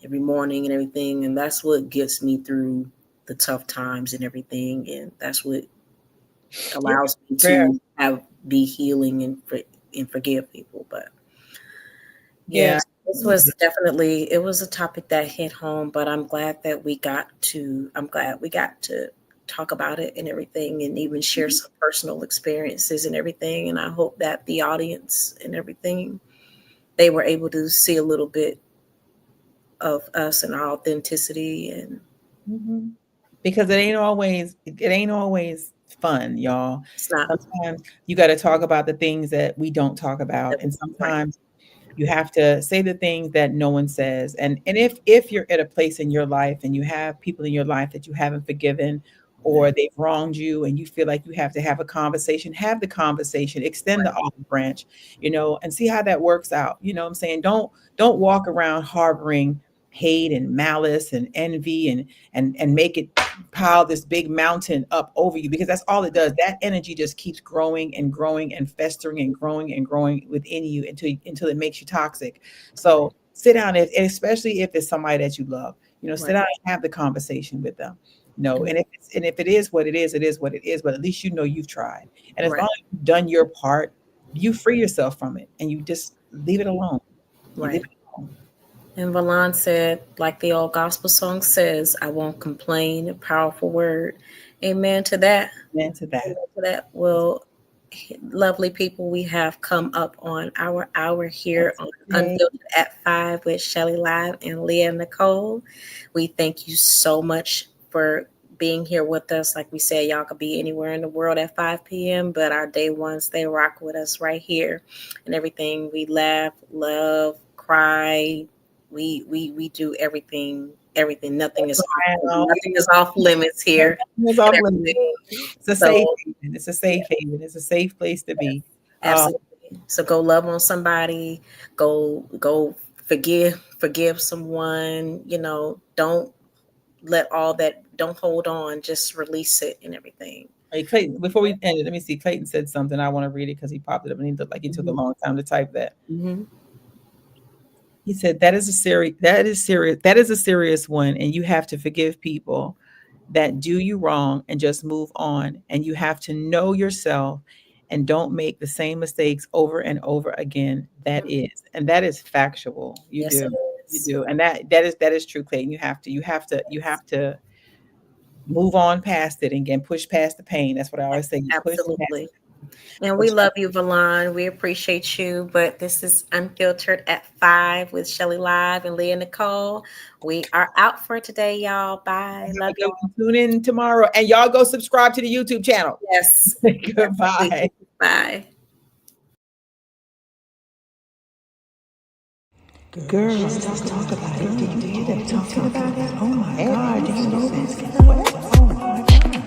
every morning and everything. And that's what gets me through the tough times and everything. And that's what allows me to be healing and forgive people. But this was definitely, it was a topic that hit home, but I'm glad we got to talk about it and everything, and even share some personal experiences and everything. And I hope that the audience and everything, they were able to see a little bit of us and our authenticity. And
because it ain't always fun, y'all.
it's not.
Sometimes you got to talk about the things that we don't talk about, and sometimes you have to say the things that no one says. And if you're at a place in your life and you have people in your life that you haven't forgiven, or they've wronged you, and you feel like you have to have a conversation, have the conversation, extend the olive branch, and see how that works out. You know what I'm saying? Don't walk around harboring hate and malice and envy and make it pile this big mountain up over you, because that's all it does. That energy just keeps growing and growing and festering and growing within you until it makes you toxic. So sit down, especially if it's somebody that you love, sit down and have the conversation with them. And if it is what it is, it is what it is. But at least you've tried. And as long as you've done your part, you free yourself from it and you just leave it alone.
Right. And Valon said, like the old gospel song says, I won't complain. A powerful word. Amen to that.
Amen to that.
Amen to that. Well, lovely people, we have come up on our hour here on Unfiltered at 5 with Shelly Live and Leah Nicole. We thank you so much for being here with us. Like we said, y'all could be anywhere in the world at 5 p.m., but our day ones, they rock with us right here and everything. We laugh, love, cry. We do everything. Nothing is off limits here.
It's off limits. It's a safe haven. It's a safe haven. It's a safe place to be.
Absolutely. So go love on somebody. Go forgive someone. Don't let all that. Don't hold on. Just release it and everything.
Hey, Clayton, before we end it, let me see. Clayton said something. I want to read it because he popped it up and he looked like he took a long time to type that. He said that is a serious one, and you have to forgive people that do you wrong and just move on. And you have to know yourself and don't make the same mistakes over and over again. That is factual. You do. And that is true, Clayton. You have to move on past it and again, push past the pain. That's what I always say.
Absolutely. And we love you, Valon. We appreciate you. But this is Unfiltered at 5 with Shelly Live and Leah Nicole. We are out for today, y'all. Bye. Love you.
Tune in tomorrow. And y'all go subscribe to the YouTube channel.
Yes.
Goodbye.
Bye.
Girls, let's talk about it. Did you hear them talking about it? Oh my God. Did you know this? Oh my God.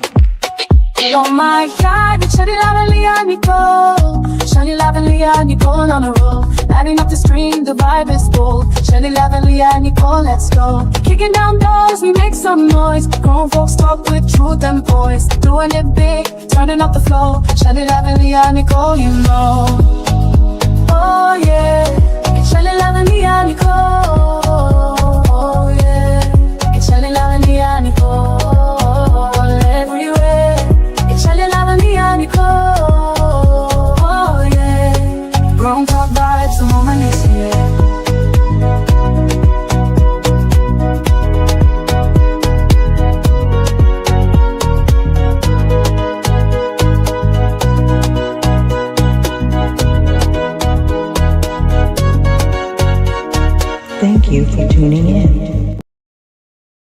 Oh my God, Shelly Live and Leah Nicole. Shelly Live and Leah Nicole on a roll. Lighting up the stream, the vibe is bold. Shelly Live and Leah Nicole, let's go. Kicking down doors, we make some noise. Grown folks talk with truth and voice. Doing it big, turning up the flow. Shelly Live and Leah Nicole, you know. Oh yeah, it's Shelly Live and Leah Nicole. Oh yeah, it's Shelly Live and Leah Nicole. Shelly Live and Leah Nicole, oh yeah. Grown talk vibes, the moment is here.
Thank you for tuning in.